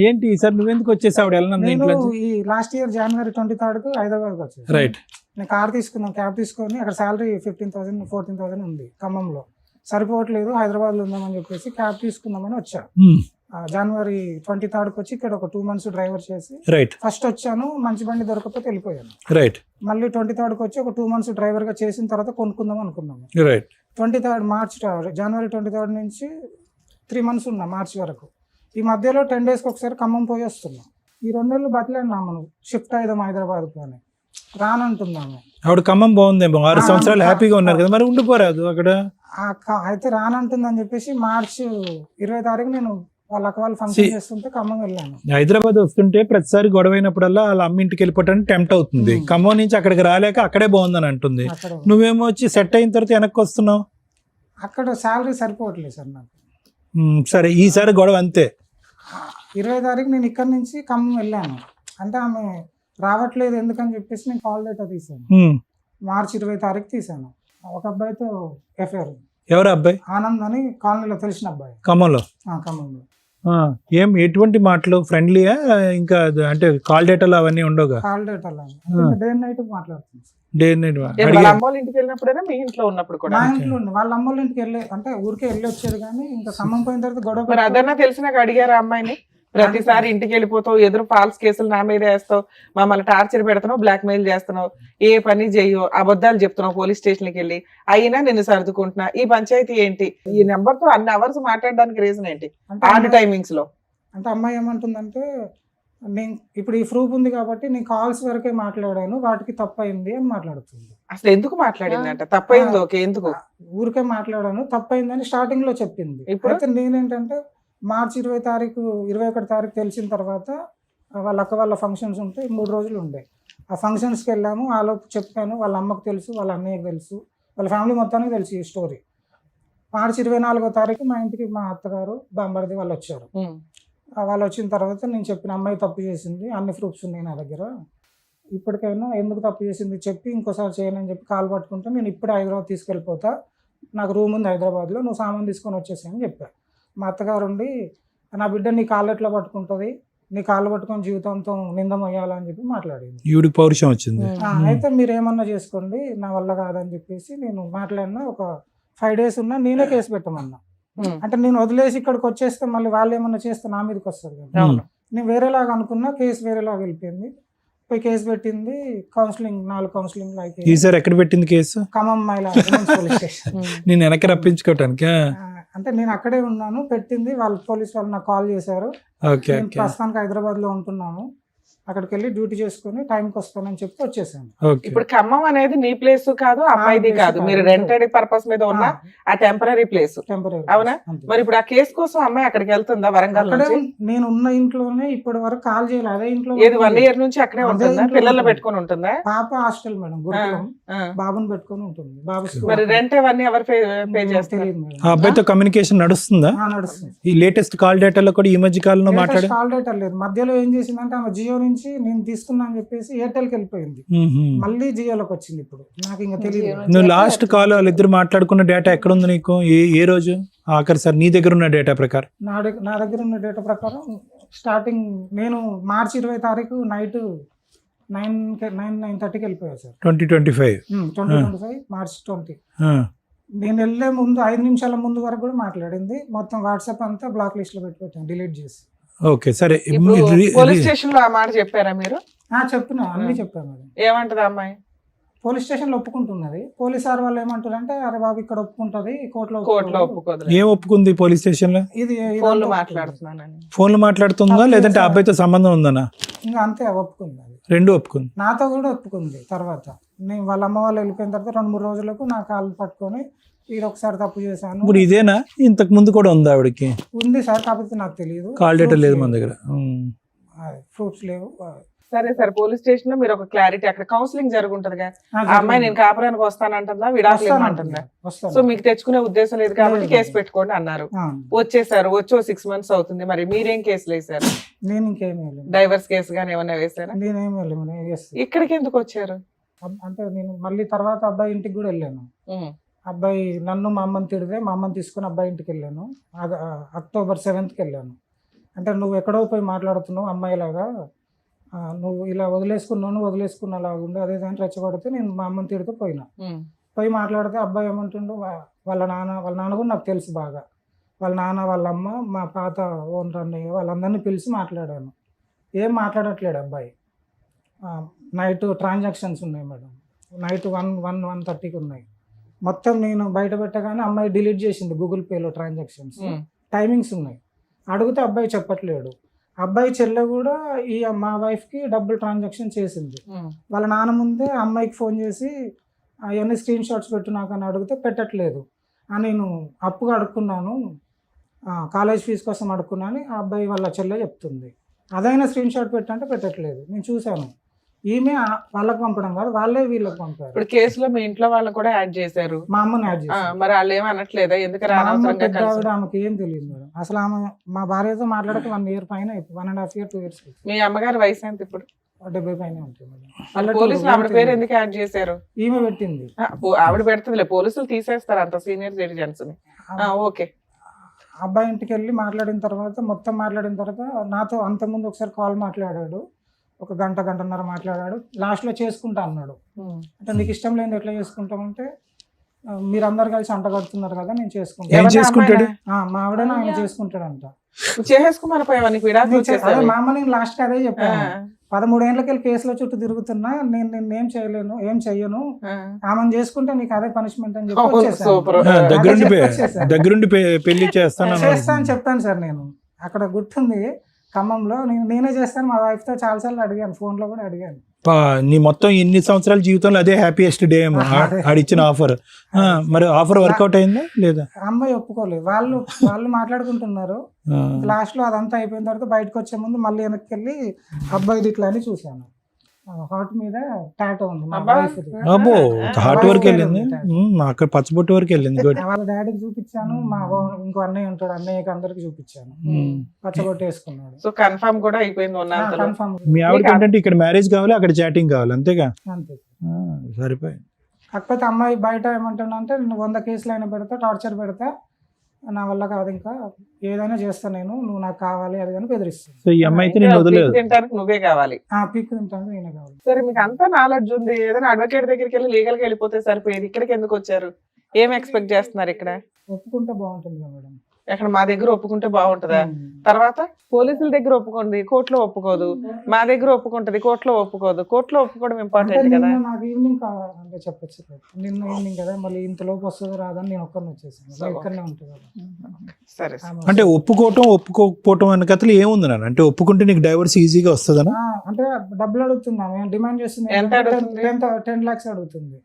ఏంటి ఈసారి నువ్వెందుకు వచ్చేసి ఆవిడ వెళ్ళిన? ఈ last year January 23rd Hyderabad వచ్చేసి. రైట్. నేను కార్ తీసుకున్నాను, క్యాబ్ తీసుకొని. అక్కడ శాలరీ 15,000 14,000 ఉంది ఖమ్మంలో, సరిపోవట్లేదు, హైదరాబాద్ లో ఉందామని చెప్పేసి క్యాబ్ తీసుకుందామని వచ్చా. January 23rd వచ్చి ఇక్కడ ఒక 2 months డ్రైవర్ చేసి ఫస్ట్ వచ్చాను. మంచి బండి దొరకకపోతే వెళ్ళిపోయాను. రైట్. మళ్ళీ 23rd వచ్చి ఒక 2 months డ్రైవర్ గా చేసిన తర్వాత కొనుక్కుందాం అనుకున్నాము. Right. 23rd March, January 23rd నుంచి 3 months ఉన్నా మార్చి వరకు. ఈ మధ్యలో 10 days ఒకసారి ఖమ్మం పోయి వస్తున్నాం. ఈ 2 నెలలు బతలేన్నాము, నువ్వు షిఫ్ట్ అయిదాం హైదరాబాద్ అని రానంటున్నాము. ఆవిడ ఖమ్మం బాగుందేమో, 6 సంవత్సరాలు హ్యాపీగా ఉన్నారు కదా, మరి ఉండిపోరాదు అక్కడ? అయితే రానంటుందని చెప్పేసి March 20 నేను వాళ్ళ అక్క వాళ్ళు ఫంక్షన్ చేస్తుంటే ఖమ్మం వెళ్ళాను. హైదరాబాద్ వస్తుంటే ప్రతిసారి గొడవ అయినప్పుడల్లా వాళ్ళ అమ్మ ఇంటికి వెళ్ళిపోవడానికి టెంప్ట్ అవుతుంది. ఖమ్మం నుంచి అక్కడికి రాలేక అక్కడే బాగుందని అంటుంది. నువ్వేమో వచ్చి సెట్ అయిన తర్వాత వెనక్కి వస్తున్నావు. అక్కడ శాలరీ సరిపోవట్లేదు సార్ నాకు. సరే, ఈసారి గొడవ అంతే. 20 నేను ఇక్కడ నుంచి ఖమ్మం వెళ్ళాను. అంటే ఆమె రావట్లేదు ఎందుకని చెప్పేసి నేను కాల్ లెటర్ తీసాను. March 20 తీసాను. ఒక అబ్బాయితో ఎఫ్ఐఆర్ ఎవరు అబ్బాయి? ఆనంద్ అని కాలనీలో తెలిసిన అబ్బాయి. ఖమ్మంలో. ఖమ్మంలో. ఏం ఎటువంటి మాటలు? ఫ్రెండ్లీయా? ఇంకా అంటే కాల్ డేటాలు అవన్నీ ఉండవుగా? కాల్ డేట్ అలా డే నైట్ మాట్లాడుతుంది. డే నైట్ వాళ్ళ అమ్మ వాళ్ళ ఇంటికి వెళ్ళినప్పుడైనా మీ ఇంట్లో ఉన్నప్పుడు కూడా? మా ఇంట్లో ఉండి వాళ్ళ అమ్మ వాళ్ళ ఇంటికి వెళ్ళే అంటే ఊరికే వెళ్ళి వచ్చేది, కానీ ఇంకా ఖమ్మం పోయిన తర్వాత గొడవ మరి అదన్నా తెలిసినాక అడిగారా అమ్మాయిని? ప్రతిసారి ఇంటికి వెళ్ళిపోతావు, ఎదురు ఫాల్స్ కేసులు నా మీద వేస్తావు, మమ్మల్ని టార్చర్ పెడుతున్నావు, బ్లాక్ మెయిల్ చేస్తున్నావు, ఏ పని చెయ్యో, అబద్ధాలు చెప్తున్నావు పోలీస్ స్టేషన్కి వెళ్ళి, అయినా నిన్ను సర్దుకుంటున్నా, ఈ పంచాయతీ ఏంటి? ఈ నెంబర్ తో అన్ని అవర్స్ మాట్లాడడానికి రీజన్ ఏంటి? ఆన్ టైమింగ్స్ లో అంటే అమ్మాయి ఏమంటుందంటే, నేను ఇప్పుడు ఈ ప్రూఫ్ ఉంది కాబట్టి నేను కాల్స్ వరకే మాట్లాడాను, వాటికి తప్పైంది అని మాట్లాడుతుంది. అసలు ఎందుకు మాట్లాడిందంట? తప్పైంది ఓకే, ఎందుకు? ఊరికే మాట్లాడాను, తప్పైందని స్టార్టింగ్ లో చెప్పింది. ఇప్పుడు అయితే నేనేంటంటే మార్చి 21 తారీఖు తెలిసిన తర్వాత వాళ్ళ అక్క వాళ్ళ ఫంక్షన్స్ ఉంటే 3 రోజులు ఉండే. ఆ ఫంక్షన్స్కి వెళ్ళాము, ఆలోపు చెప్పాను, వాళ్ళ అమ్మకు తెలుసు, వాళ్ళ అన్నయ్యకి తెలుసు, వాళ్ళ ఫ్యామిలీ మొత్తానికి తెలుసు ఈ స్టోరీ. మార్చి 24వ తారీఖు మా ఇంటికి మా అత్తగారు బాంబర్ది వాళ్ళు వచ్చారు. వాళ్ళు వచ్చిన తర్వాత నేను చెప్పిన అమ్మాయి తప్పు చేసింది, అన్ని ప్రూఫ్స్ ఉన్నాయి నా దగ్గర, ఇప్పటికైనా ఎందుకు తప్పు చేసింది చెప్పి ఇంకోసారి చేయనని చెప్పి కాలు పట్టుకుంటే నేను ఇప్పుడే హైదరాబాద్ తీసుకెళ్ళిపోతా, నాకు రూమ్ ఉంది హైదరాబాద్లో, నువ్వు సామాన్ తీసుకొని వచ్చేసాయని చెప్పాను. మా అత్తగారు ఉండి, నా బిడ్డ నీ కాళ్ళు ఎట్లా పట్టుకుంటుంది, నీ కాళ్ళు పట్టుకొని జీవితంతో నిందమయ్యాలని చెప్పి మాట్లాడింది. ఈవిడికి పౌరుషం వచ్చింది. అయితే మీరు ఏమన్నా చేసుకోండి, నా వల్ల కాదని చెప్పేసి నేను మాట్లాడినా. ఒక 5 days ఉన్నా నేనే కేసు పెట్టమన్నా. అంటే నేను వదిలేసి ఇక్కడికి వచ్చేస్తే మళ్ళీ వాళ్ళు ఏమన్నా చేస్తే నా మీదకి వస్తుంది కదా. నేను వేరేలాగా అనుకున్నా, కేసు వేరేలాగా వెళ్ళిపోయింది. పోయి కేసు పెట్టింది, కౌన్సిలింగ్ 4 కౌన్సిలింగ్ అయితే. ఈసారి ఎక్కడ పెట్టింది కేసు? ఖమ్మం మహిళా పోలీస్ స్టేషన్. నేను వెనక్కి రప్పించుకోవటానికి. అంటే నేను అక్కడే ఉన్నాను, పెట్టింది. వాళ్ళు పోలీస్ వాళ్ళు నాకు కాల్ చేశారు. నేను ప్రస్తుతానికి హైదరాబాద్ లో ఉంటున్నాను, అక్కడికి వెళ్ళి డ్యూటీ చేసుకుని టైంకి వస్తానని చెప్పి వచ్చేసాను. ఇప్పుడు ఖమ్మం అనేది నీ ప్లేస్ కాదు, అమ్మాయిది కాదు, మీరు రెంటెడ్ పర్పస్ మీద ఉన్న ఆ టెంపరీ ప్లేస్. అవునా? మరి ఇప్పుడు ఆ కేసు కోసం అమ్మాయి అక్కడికి వెళ్తుందా వరంగల్ నుంచి? నేను ఉన్న ఇంట్లోనే ఇప్పటి వరకు కాల్ చేయలేదు. అదే ఇంట్లో ఏది 1 year నుంచి అక్కడే ఉంటుందా? పిల్లలు పెట్టుకుని ఉంటుందా? పాప హాస్టల్ మేడం, గురుకులం, బాబుని పెట్టుకుని ఉంటుంది. బాబు మరి రెంట్ అవన్నీ ఎవరు పే చేస్తారు? ఆ అబ్బాయితో కమ్యూనికేషన్ నడుస్తుందా? నడుస్తుంది. ఈ లేటెస్ట్ కాల్ డేటాలో కూడా ఈ మధ్య కాలంలో మాట్లాడే కాల్ డేటా లేదు. మధ్యలో ఏం చేసిందంటే ఆమె జియో నుంచి నేను తీసుకున్నా అని చెప్పేసి ఎయిర్టెల్కి వెళ్ళిపోయింది, మళ్ళీ జియోలోకి వచ్చింది. ఇప్పుడు నాకు ఇంకా తెలియదు. నువ్వు లాస్ట్ కాల్ వాళ్ళిద్దరు మాట్లాడుకున్న డేటా ఎక్కడ ఉంది నీకు? ఏ రోజు ఆఖరి సార్ నీ దగ్గర ఉన్న డేటా ప్రకారం? నా దగ్గర ఉన్న డేటా ప్రకారం స్టార్టింగ్ నేను మార్చి 20 తారీఖు నైట్ 9:30కి వెళ్ళిపోయా సార్. 2025 మార్చి 20. నేను వెళ్ళే ముందు 5 నిమిషాల ముందు వరకు కూడా మాట్లాడింది. మొత్తం వాట్సాప్ అంతా బ్లాక్ లిస్ట్ లో పెట్టాను, డిలీట్ చేసి. ఓకే సరే. పోలీస్ స్టేషన్ లో ఆ మాట చెప్పారా మీరు? చెప్పినా, అన్ని చెప్పాను మేడం. ఏమంటది అమ్మాయి? పోలీస్ స్టేషన్ లో ఒప్పుకుంటున్నది. పోలీస్ సార్ వాళ్ళు ఏమంటారు అంటే, అరే బాబు ఇక్కడ ఒప్పుకుంటది, కోర్టులో ఒప్పుకోదు. ఏం ఒప్పుకుంది పోలీస్ స్టేషన్ లో? ఇది ఫోన్లు మాట్లాడుతున్నానని. ఫోన్లు మాట్లాడుతుందా లేదంటే అబ్బాయితో సంబంధం ఉందనా? ఇంకా అంతే, ఒప్పుకుంది. అది 2 ఒప్పుకుంది. నాతో కూడా ఒప్పుకుంది. తర్వాత నేను వాళ్ళ అమ్మ వాళ్ళు వెళ్ళిపోయిన తర్వాత 2-3 రోజులకు నా కాళ్ళు పట్టుకొని, ఇది ఒకసారి తప్పు చేశాను. ఇప్పుడు ఇదేనా? ఇంతకు ముందు కూడా ఉంది ఆవిడకి? ఉంది సార్, కాకపోతే నాకు తెలియదు. కాల్ డేటా లేదు మన దగ్గర, ప్రూఫ్స్ లేవు. సరే సార్, పోలీస్ స్టేషన్ లో మీరు ఒక క్లారిటీ, అక్కడ కౌన్సిలింగ్ జరుగుంటదిగా, ఆ అమ్మాయి నేను కాపురానికి వస్తానంటుందా, విడాకులు ఇవ్వమంటుందా? సో మీకు తెచ్చుకునే ఉద్దేశం లేదు కాబట్టి కేసు పెట్టుకోండి అన్నారు. వచ్చేసారు, వచ్చి 6 months అవుతుంది. మరి మీరేం కేసులు వేసారు? నేను ఇంకేమీ డైవర్స్ కేసు గానీ ఏమన్నా వేసారా? నేనేమి ఇక్కడికి ఎందుకు వచ్చారు? అంటే నేను మళ్ళీ తర్వాత అబ్బాయి ఇంటికి కూడా వెళ్ళాను. అబ్బాయి నన్ను మా అమ్మని తిడితే మా అమ్మని తీసుకుని అబ్బాయి ఇంటికి వెళ్ళాను. October 7th వెళ్ళాను. అంటే నువ్వు ఎక్కడో పోయి మాట్లాడుతున్నావు అమ్మాయిలాగా, నువ్వు ఇలా వదిలేసుకున్నలాగా ఉండి అదే దాన్ని రెచ్చగొడితే నేను మా అమ్మని తిడితే పోయి మాట్లాడితే అబ్బాయి ఏమంటుండో, వాళ్ళ నాన్న కూడా నాకు తెలుసు బాగా. వాళ్ళ నాన్న, వాళ్ళ అమ్మ, మా పాత ఓనర్ అన్నయ్య వాళ్ళందరినీ పిలిచి మాట్లాడాను. ఏం మాట్లాడట్లేడు అబ్బాయి. నైట్ ట్రాన్సాక్షన్స్ ఉన్నాయి మేడం, నైట్ 1:30కి ఉన్నాయి. మొత్తం నేను బయట పెట్టగానే అమ్మాయి డిలీట్ చేసింది గూగుల్ పేలో ట్రాన్సాక్షన్స్. టైమింగ్స్ ఉన్నాయి. అడిగితే అబ్బాయి చెప్పట్లేడు. అబ్బాయి చెల్లె కూడా మా వైఫ్కి డబ్బులు ట్రాన్సాక్షన్ చేసింది. వాళ్ళ నాన్న ముందే అమ్మాయికి ఫోన్ చేసి అవన్నీ స్క్రీన్ షాట్స్ పెట్టు నాకు అని అడిగితే పెట్టట్లేదు. నేను అప్పుగా అడుక్కున్నాను, కాలేజ్ ఫీజు కోసం అడుక్కున్నాను ఆ అబ్బాయి వాళ్ళ చెల్లె చెప్తుంది. అదైనా స్క్రీన్ షాట్ పెట్టంటే పెట్టట్లేదు. నేను చూశాను. ఈమె వాళ్ళకి పంపడం కాదు, వాళ్ళే వీళ్ళకి పంపారు. ఇప్పుడు కేసులో మీ ఇంట్లో వాళ్ళని కూడా యాడ్ చేశారు, మా అమ్మని యాడ్ చేశారు. మరి వాళ్ళు ఏమనట్లేదా? ఎందుకు ఆమెకి ఏం తెలియదు మేడం. అసలు ఆమె మా భార్యతో మాట్లాడక 1 year పైన, 1.5 years 2 years. మీ అమ్మగారి వయసు ఎంత ఇప్పుడు? 70 పైన ఉంటాయి మేడం. పోలీసులు ఆవిడ పేరు ఎందుకు యాడ్ చేశారు? ఈమె పెట్టింది. ఆవిడ పెడుతుందిలే, పోలీసులు తీసేస్తారు అంత సీనియర్ సిటిజన్స్ ని. ఓకే. అబ్బాయి ఇంటికి వెళ్ళి మాట్లాడిన తర్వాత నాతో అంతకుముందు ఒకసారి కాల్ మాట్లాడాడు, ఒక గంటన్నర మాట్లాడాడు. లాస్ట్లో చేసుకుంటా అన్నాడు. అంటే నీకు ఇష్టం లేని ఎట్లా చేసుకుంటామంటే మీరు అందరు కలిసి అంటగడుతున్నారు కదా, నేను ఏం చేసుకుంటాను. చేసుకుంటాడు? మా ఆవిడనే ఆయన చేసుకుంటాడంట. చేసేసుకోమని పోయావా? నీకు విడాకులు వచ్చేసాయి? మా అమ్మ నేను లాస్ట్ అదే చెప్పాను. 13 ఏళ్ళకి వెళ్ళి కేసుల చుట్టూ తిరుగుతున్నా, నేను ఏం చేయలేను, ఏం చెయ్యను, ఆమెను చేసుకుంటే నీకు అదే పనిష్మెంట్ అని చెప్పి వచ్చేసాను. సూపర్. దగ్గరుండి పెళ్లి చేస్తాను అని చెప్పాను సార్. నేను అక్కడ గుర్తుంది ఖమ్మంలో, నేనే చేస్తాను. మా వైఫ్ తో చాలా సార్లు అడిగాను, ఫోన్ లో కూడా అడిగాను. నీ మొత్తం ఎన్ని సంవత్సరాల జీవితంలో అదే హ్యాపీయెస్ట్ డే ఏమో ఆడిచ్చిన ఆఫర్. మరి ఆఫర్ వర్కౌట్ అయిందా లేదా? అమ్మాయి ఒప్పుకోలేదు. వాళ్ళు మాట్లాడుకుంటున్నారు. లాస్ట్ లో అదంతా అయిపోయిన తర్వాత బయటకు వచ్చే ముందు మళ్ళీ వెనక్కి వెళ్ళి అబ్బాయిది ఇట్లా అని చూసాను. హార్ట్ మీద టాటో ఉంది. అబ్బో, హార్ట్ వరకు వెళ్ళింది. అక్కడ పచ్చబొట్టు వరకు వెళ్ళింది. వాళ్ళ డాడీకి చూపించాను, మా ఇంకో అన్నయ్య ఉంటాడు, అన్నయ్యకి అందరికి చూపించాను. పచ్చబొట్టు వేసుకున్నాడు. సో కన్ఫర్మ్ కూడా అయిపోయింది. కన్ఫర్మ్. మీ ఆవిడకి ఏంటంటే ఇక్కడ మ్యారేజ్ కావాలి, అక్కడ చాటింగ్ కావాలి, అంతేగా? అంతే. సరిపోయి. కాకపోతే అమ్మాయి బయట ఏమంటున్నా అంటే, నేను 100 కేసులు అయినా పెడతా, టార్చర్ పెడతా, నా వల్ల కాదు, ఇంకా ఏదైనా చేస్తాను నేను, నువ్వు నాకు కావాలి అది అని బెదిరిస్తాను. సో ఈ అమ్మాయి అయితే నేను వదిలేదు. తింటానికి నువ్వే కావాలి. పీక్ తింటాను నేనే కావాలి. సరే, మీకు అంతా నాలెడ్జ్ ఉంది, ఏదైనా అడ్వకేట్ దగ్గరికి వెళ్ళి లీగల్ గా వెళ్ళిపోతే సరిపోయేది. ఇక్కడికి ఎందుకు వచ్చారు? ఏం ఎక్స్పెక్ట్ చేస్తున్నారు ఇక్కడ? ఒప్పుకుంటే బాగుంటుంది కదా మేడం. ఎక్కడ మా దగ్గర ఒప్పుకుంటే బాగుంటుందా? తర్వాత పోలీసుల దగ్గర ఒప్పుకోండి, కోర్టులో ఒప్పుకోదు. మా దగ్గర ఒప్పుకుంటది, కోర్టులో ఒప్పుకోదు. కోర్టులో ఒప్పుకోవడం ఇంపార్టెంట్ కదా. నాకు ఈవినింగ్ అంటే చెప్పచ్చు, నిన్న ఈవినింగ్ కదా, మళ్ళీ ఇంతలోపు వస్తుందో రాదని నేను ఒక్కరిని వచ్చేసాను. ఇక్కడనే ఉంటుంది. సరే. అంటే ఒప్పుకోకపోవటం అనే కథలు ఏముంది నాన్న? అంటే ఒప్పుకుంటే నీకు డైవర్స్ ఈజీగా వస్తుందనా? అంటే డబ్బులు అడుగుతుందా, డిమాండ్ చేస్తుంది. ఎంత అడుగుతుంది? 10 lakhs అడుగుతుంది.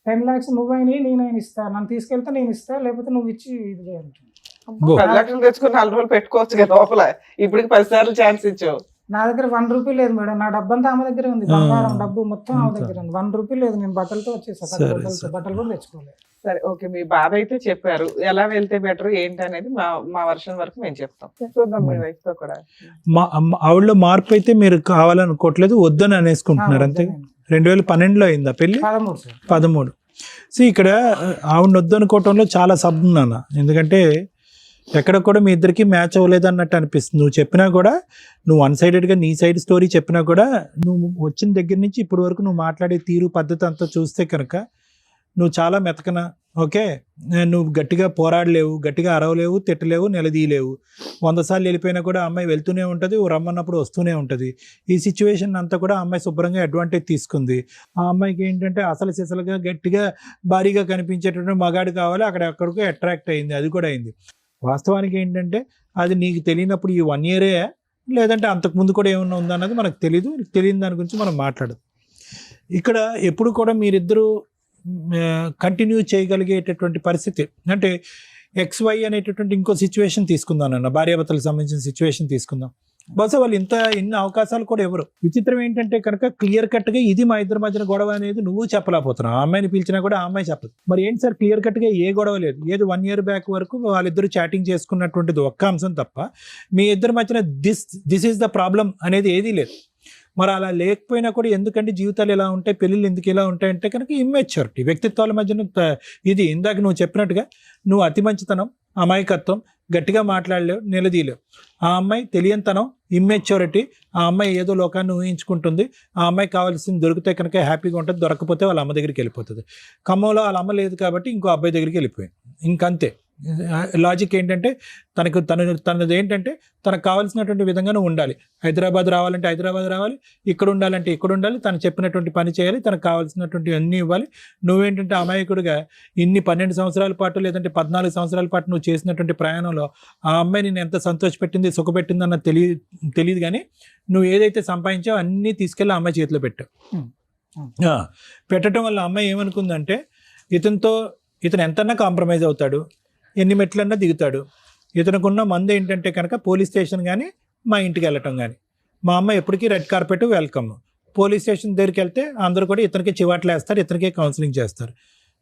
10 lakhs నువ్వైనా నేనైనా ఇస్తా, నన్ను తీసుకెళ్తే నేను ఇస్తా, లేకపోతే నువ్వు ఇచ్చి ఇది చేయండి. 10 లక్షలు తెచ్చుకుని 4 రోజులు పెట్టుకోవచ్చు కదా లోపల. ఇప్పటికి 10 సార్లు ఛాన్స్ ఇచ్చావు. నా దగ్గర 1 రూపీ లేదు మేడం. నా డబ్బంతా ఆమె దగ్గర ఉంది. బంగారం డబ్బు మొత్తం ఆమె దగ్గర ఉంది. 1 రూపీ లేదు. నేను బట్టలతో వచ్చేసాను. బట్టలు కూడా తెచ్చుకోలేదు. సరే, ఓకే. మీ బాధ అయితే చెప్పారు. ఎలా వెళ్తే బెటర్ ఏంటి అనేది మా వర్షన్ వరకు మేము చెప్తాం. చూద్దాం మీ వైఫ్ తో కూడా. ఆవిడలో మార్పు అయితే మీరు కావాలనుకోవట్లేదు, వద్దని అనేసుకుంటున్నారు అంతే. 2012లో అయిందా పెళ్లి? 13. సో ఇక్కడ ఆవిడ వద్దనుకోవటంలో చాలా సబ్ నాన్న. ఎందుకంటే ఎక్కడ కూడా మీ ఇద్దరికి మ్యాచ్ అవ్వలేదు అన్నట్టు అనిపిస్తుంది. నువ్వు చెప్పినా కూడా, నువ్వు 1 sidedగా నీ సైడ్ స్టోరీ చెప్పినా కూడా, నువ్వు వచ్చిన దగ్గర నుంచి ఇప్పటి వరకు నువ్వు మాట్లాడే తీరు పద్ధతి అంతా చూస్తే కనుక నువ్వు చాలా మెతకన. ఓకే, నువ్వు గట్టిగా పోరాడలేవు, గట్టిగా అరవలేవు, తిట్టలేవు, నిలదీయలేవు. 100 సార్లు వెళ్ళిపోయినా కూడా అమ్మాయి వెళ్తూనే ఉంటుంది, రమ్మన్నప్పుడు వస్తూనే ఉంటుంది. ఈ సిచ్యువేషన్ అంతా కూడా అమ్మాయి శుభ్రంగా అడ్వాంటేజ్ తీసుకుంది. ఆ అమ్మాయికి ఏంటంటే అసలు సిసలుగా గట్టిగా భారీగా కనిపించేటటువంటి మగాడు కావాలి, అక్కడికి అట్రాక్ట్ అయింది. అది కూడా అయింది. వాస్తవానికి ఏంటంటే అది నీకు తెలియనప్పుడు ఈ 1 year లేదంటే అంతకుముందు కూడా ఏమన్నా ఉందన్నది మనకు తెలియని దాని గురించి మనం మాట్లాడదు. ఇక్కడ ఎప్పుడు కూడా మీరిద్దరూ కంటిన్యూ చేయగలిగేటటువంటి పరిస్థితి అంటే XY అనేటటువంటి ఇంకో సిచ్యువేషన్ తీసుకుందాం అన్న, భార్యాభర్తలకు సంబంధించిన సిచ్యువేషన్ తీసుకుందాం. బహుశా వాళ్ళు ఇన్ని అవకాశాలు కూడా ఎవరు. విచిత్రం ఏంటంటే కనుక క్లియర్ కట్గా ఇది మా ఇద్దరి మధ్యన గొడవ అనేది నువ్వు చెప్పలేకపోతున్నావు. ఆ అమ్మాయిని పిలిచినా కూడా ఆ అమ్మాయి చెప్పదు. మరి ఏంటి సార్, క్లియర్ కట్గా ఏ గొడవ లేదు. ఏది 1 year బ్యాక్ వరకు వాళ్ళిద్దరు చాటింగ్ చేసుకున్నటువంటిది ఒక్క అంశం తప్ప మీ ఇద్దరి మధ్యన దిస్ ఈజ్ ద ప్రాబ్లం అనేది ఏదీ లేదు. మరి అలా లేకపోయినా కూడా ఎందుకంటే జీవితాలు ఎలా ఉంటాయి, పెళ్ళిళ్ళు ఎందుకు ఇలా ఉంటాయంటే కనుక ఇమ్మెచ్యూరిటీ, వ్యక్తిత్వాల మధ్యన ఇది ఇందాక నువ్వు చెప్పినట్టుగా నువ్వు అతి మంచితనం, అమాయకత్వం, గట్టిగా మాట్లాడలేవు, నిలదీయలేవు. ఆ అమ్మాయి తెలియనితనం, ఇమ్మెచ్యూరిటీ. ఆ అమ్మాయి ఏదో లోకాన్ని ఊహించుకుంటుంది. ఆ అమ్మాయి కావాల్సింది దొరికితే కనుక హ్యాపీగా ఉంటుంది, దొరకపోతే వాళ్ళ అమ్మ దగ్గరికి వెళ్ళిపోతుంది. ఖమ్మంలో వాళ్ళ అమ్మ లేదు కాబట్టి ఇంకో అబ్బాయి దగ్గరికి వెళ్ళిపోయింది. ఇంకంతే. లాజిక్ ఏంటంటే తనది ఏంటంటే తనకు కావాల్సినటువంటి విధంగా నువ్వు ఉండాలి. హైదరాబాద్ రావాలంటే హైదరాబాద్ రావాలి, ఇక్కడ ఉండాలంటే ఇక్కడ ఉండాలి, తను చెప్పినటువంటి పని చేయాలి, తనకు కావాల్సినటువంటి అన్నీ ఇవ్వాలి. నువ్వేంటంటే అమాయకుడిగా ఇన్ని 12 సంవత్సరాల పాటు లేదంటే 14 సంవత్సరాల పాటు నువ్వు చేసినటువంటి ప్రయాణంలో ఆ అమ్మాయి నేను ఎంత సంతోషపెట్టింది, సుఖపెట్టింది అన్న తెలియదు. కానీ నువ్వు ఏదైతే సంపాదించావో అన్నీ తీసుకెళ్ళి ఆ అమ్మాయి చేతిలో పెట్టావు. పెట్టడం వల్ల అమ్మాయి ఏమనుకుందంటే ఇతను ఎంతన్నా కాంప్రమైజ్ అవుతాడు, ఎన్ని మెట్లన్నా దిగుతాడు. ఇతనుకున్న మంది ఏంటంటే కనుక పోలీస్ స్టేషన్ కానీ మా ఇంటికి వెళ్ళటం కానీ. మా అమ్మ ఎప్పటికీ red carpet welcome. Police station దగ్గరికి వెళ్తే అందరూ కూడా ఇతనికి చివాట్లు వేస్తారు, ఇతనికే కౌన్సిలింగ్ చేస్తారు.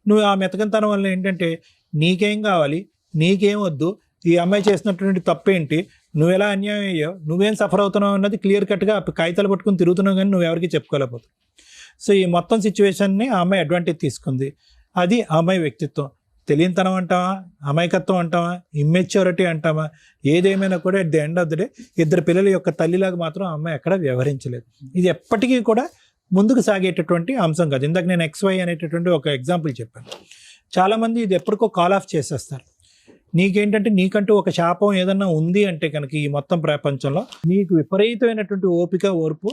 నువ్వు ఆ మెతకంతనం వల్ల ఏంటంటే నీకేం కావాలి, నీకేం వద్దు, ఈ అమ్మాయి చేసినటువంటి తప్పేంటి, నువ్వు ఎలా అన్యాయం అయ్యావు, నువ్వేం సఫర్ అవుతున్నావు అన్నది క్లియర్ కట్గా కాగితాలు పట్టుకుని తిరుగుతున్నావు కానీ నువ్వు ఎవరికి చెప్పుకోలేకపోతావు. సో ఈ మొత్తం సిచ్యువేషన్ని ఆ అమ్మాయి అడ్వాంటేజ్ తీసుకుంది. అది ఆ అమ్మాయి వ్యక్తిత్వం. తెలియనితనం అంటావా, అమాయకత్వం అంటావా, ఇమ్మెచ్యూరిటీ అంటావా, ఏదేమైనా కూడా at the end of the day ఇద్దరు పిల్లల యొక్క తల్లిలాగా మాత్రం ఆ అమ్మాయి ఎక్కడ వ్యవహరించలేదు. ఇది ఎప్పటికీ కూడా ముందుకు సాగేటటువంటి అంశం కాదు. ఇందాక నేను XY అనేటటువంటి ఒక ఎగ్జాంపుల్ చెప్పాను. చాలామంది ఇది ఎప్పటికో కాల్ ఆఫ్ చేసేస్తారు. నీకేంటంటే నీకంటూ ఒక శాపం ఏదన్నా ఉంది అంటే కనుక ఈ మొత్తం ప్రపంచంలో నీకు విపరీతమైనటువంటి ఓపిక, ఓర్పు,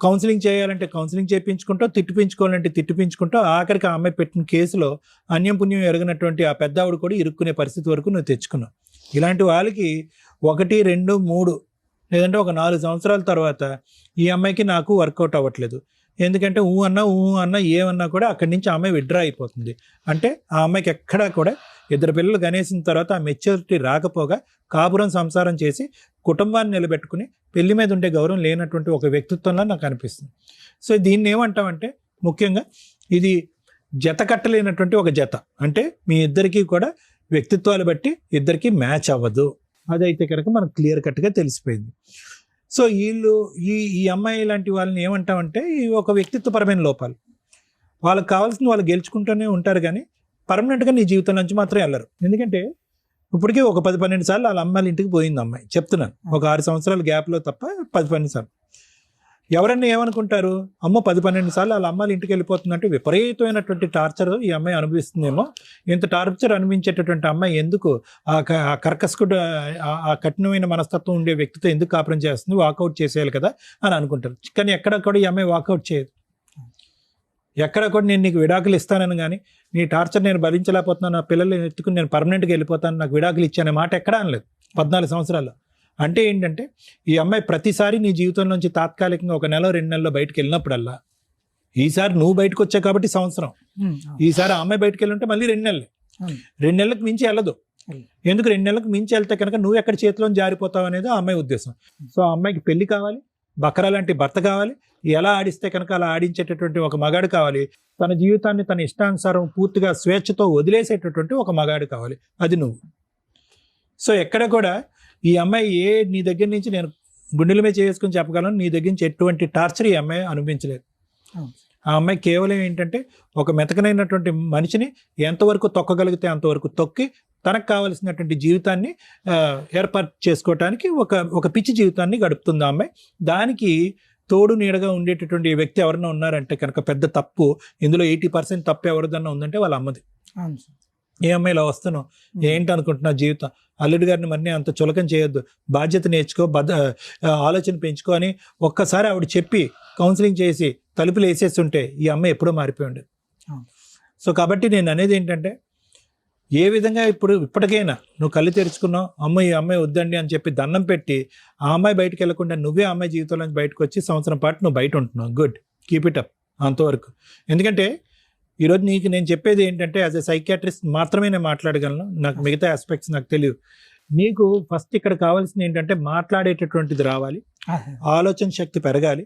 కౌన్సిలింగ్ చేయాలంటే కౌన్సిలింగ్ చేయించుకుంటావు, తిట్టిపించుకోవాలంటే తిట్టిపించుకుంటావు. ఆఖరికి ఆ అమ్మాయి పెట్టిన కేసులో అన్యం పుణ్యం ఎరగనటువంటి ఆ పెద్ద ఆవిడ కూడా ఇరుక్కునే పరిస్థితి వరకు నువ్వు తెచ్చుకున్నావు. ఇలాంటి వాళ్ళకి 1, 2, 3 లేదంటే ఒక 4 సంవత్సరాల తర్వాత ఈ అమ్మాయికి నాకు వర్కౌట్ అవ్వట్లేదు, ఎందుకంటే ఊ అన్నా ఏమన్నా కూడా అక్కడి నుంచి ఆ అమ్మాయి విత్డ్రా అయిపోతుంది. అంటే ఆ అమ్మాయికి ఎక్కడా కూడా ఇద్దరు పిల్లలు కనేసిన తర్వాత ఆ మెచ్యూరిటీ రాకపోగా కాపురం సంసారం చేసి కుటుంబాన్ని నిలబెట్టుకుని పెళ్లి మీద ఉండే గౌరవం లేనటువంటి ఒక వ్యక్తిత్వంలో నాకు అనిపిస్తుంది. సో దీన్ని ఏమంటామంటే ముఖ్యంగా ఇది జత కట్టలేనటువంటి ఒక జత. అంటే మీ ఇద్దరికీ కూడా వ్యక్తిత్వాలు బట్టి ఇద్దరికి మ్యాచ్ అవ్వదు. అదైతే కనుక మనకు క్లియర్ కట్గా తెలిసిపోయింది. సో వీళ్ళు ఈ అమ్మాయి లాంటి వాళ్ళని ఏమంటామంటే ఈ ఒక వ్యక్తిత్వపరమైన లోపాలు. వాళ్ళకి కావాల్సింది వాళ్ళు గెలుచుకుంటూనే ఉంటారు కానీ పర్మనెంట్గా నీ జీవితం నుంచి మాత్రం వెళ్ళరు. ఎందుకంటే ఇప్పటికే ఒక 10-12 సార్లు వాళ్ళ అమ్మాయిల ఇంటికి పోయింది అమ్మాయి, చెప్తున్నాను. ఒక 6 సంవత్సరాల గ్యాప్లో తప్ప 10-12 సార్లు. ఎవరన్నా ఏమనుకుంటారు, అమ్మో 10-12 సార్లు వాళ్ళ అమ్మాయిల ఇంటికి వెళ్ళిపోతుందంటే విపరీతమైనటువంటి టార్చర్ ఈ అమ్మాయి అనుభవిస్తుందేమో, ఇంత టార్చర్ అనిపించేటటువంటి అమ్మాయి ఎందుకు ఆ కర్కశకుడు ఆ కఠినమైన మనస్తత్వం ఉండే వ్యక్తితో ఎందుకు కాపురం చేస్తుంది, వాకౌట్ చేసేయాలి కదా అని అనుకుంటారు. కానీ ఎక్కడ కూడా ఈ అమ్మాయి వాకౌట్ చేయదు. ఎక్కడ కూడా నేను నీకు విడాకులు ఇస్తానని కానీ నీ టార్చర్ నేను భరించలేకపోతున్నాను, నా పిల్లల్ని ఎత్తుకుని నేను పర్మనెంట్గా వెళ్ళిపోతాను, నాకు విడాకులు ఇచ్చానే మాట ఎక్కడా అనలేదు 14 సంవత్సరాల్లో. అంటే ఏంటంటే ఈ అమ్మాయి ప్రతిసారి నీ జీవితంలోంచి తాత్కాలికంగా 1 నెల 2 నెలల్లో బయటకు వెళ్ళినప్పుడల్లా, ఈసారి నువ్వు బయటకు వచ్చావు కాబట్టి సంవత్సరం, ఈసారి ఆ అమ్మాయి బయటకు వెళ్ళుంటే మళ్ళీ 2 నెలలు, 2 నెలలకు మించి వెళ్ళదు. ఎందుకు 2 నెలలకు మించి వెళ్తే కనుక నువ్వు ఎక్కడ చేతిలో జారిపోతావు అనేది ఆ అమ్మాయి ఉద్దేశం. సో ఆ అమ్మాయికి పెళ్లి కావాలి, బకరా లాంటి భర్త కావాలి, ఎలా ఆడిస్తే కనుక అలా ఆడించేటటువంటి ఒక మగాడు కావాలి, తన జీవితాన్ని తన ఇష్టానుసారం పూర్తిగా స్వేచ్ఛతో వదిలేసేటటువంటి ఒక మగాడు కావాలి, అది నువ్వు. సో ఎక్కడ కూడా ఈ అమ్మాయి నీ దగ్గర నుంచి నేను గుండెల మీద చేసుకుని చెప్పగలను, నీ దగ్గర నుంచి ఎటువంటి టార్చర్ ఈ అమ్మాయి అనిపించలేదు. ఆ అమ్మాయి కేవలం ఏంటంటే ఒక మెతకనైనటువంటి మనిషిని ఎంతవరకు తొక్కగలిగితే అంతవరకు తొక్కి తనకు కావలసినటువంటి జీవితాన్ని ఏర్పాటు చేసుకోవటానికి ఒక పిచ్చి జీవితాన్ని గడుపుతుంది ఆ అమ్మాయి. దానికి తోడు నీడగా ఉండేటటువంటి వ్యక్తి ఎవరైనా ఉన్నారంటే కనుక పెద్ద తప్పు. ఇందులో 80% తప్పు ఎవరిదన్నా ఉందంటే వాళ్ళ అమ్మది. ఏ అమ్మాయి ఇలా వస్తున్నావు, ఏంటి అనుకుంటున్నా జీవితం, అల్లుడి గారిని మరి అంత చులకం చేయొద్దు, బాధ్యత నేర్చుకో, ఆలోచన పెంచుకో అని ఒక్కసారి ఆవిడ చెప్పి కౌన్సిలింగ్ చేసి తలుపులు వేసేస్తుంటే ఈ అమ్మాయి ఎప్పుడో మారిపోయి ఉండేది. సో కాబట్టి నేను అనేది ఏంటంటే ఏ విధంగా ఇప్పటికైనా నువ్వు కళ్ళు తెరుచుకున్నావు, అమ్మ ఈ అమ్మాయి వద్దండి అని చెప్పి దండం పెట్టి ఆ అమ్మాయి బయటకు వెళ్లకుండా నువ్వే ఆ అమ్మాయి జీవితంలో నుంచి బయటకు వచ్చి సంవత్సరం పాటు నువ్వు బయట ఉంటున్నావు. గుడ్, కీప్ ఇట్ అప్ అంతవరకు. ఎందుకంటే ఈరోజు నీకు నేను చెప్పేది ఏంటంటే యాజ్ ఎ సైకియాట్రిస్ట్ మాత్రమే నేను మాట్లాడగలను, నాకు మిగతా ఆస్పెక్ట్స్ నాకు తెలియదు. నీకు ఫస్ట్ ఇక్కడ కావాల్సింది ఏంటంటే మాట్లాడేటటువంటిది రావాలి, ఆలోచన శక్తి పెరగాలి.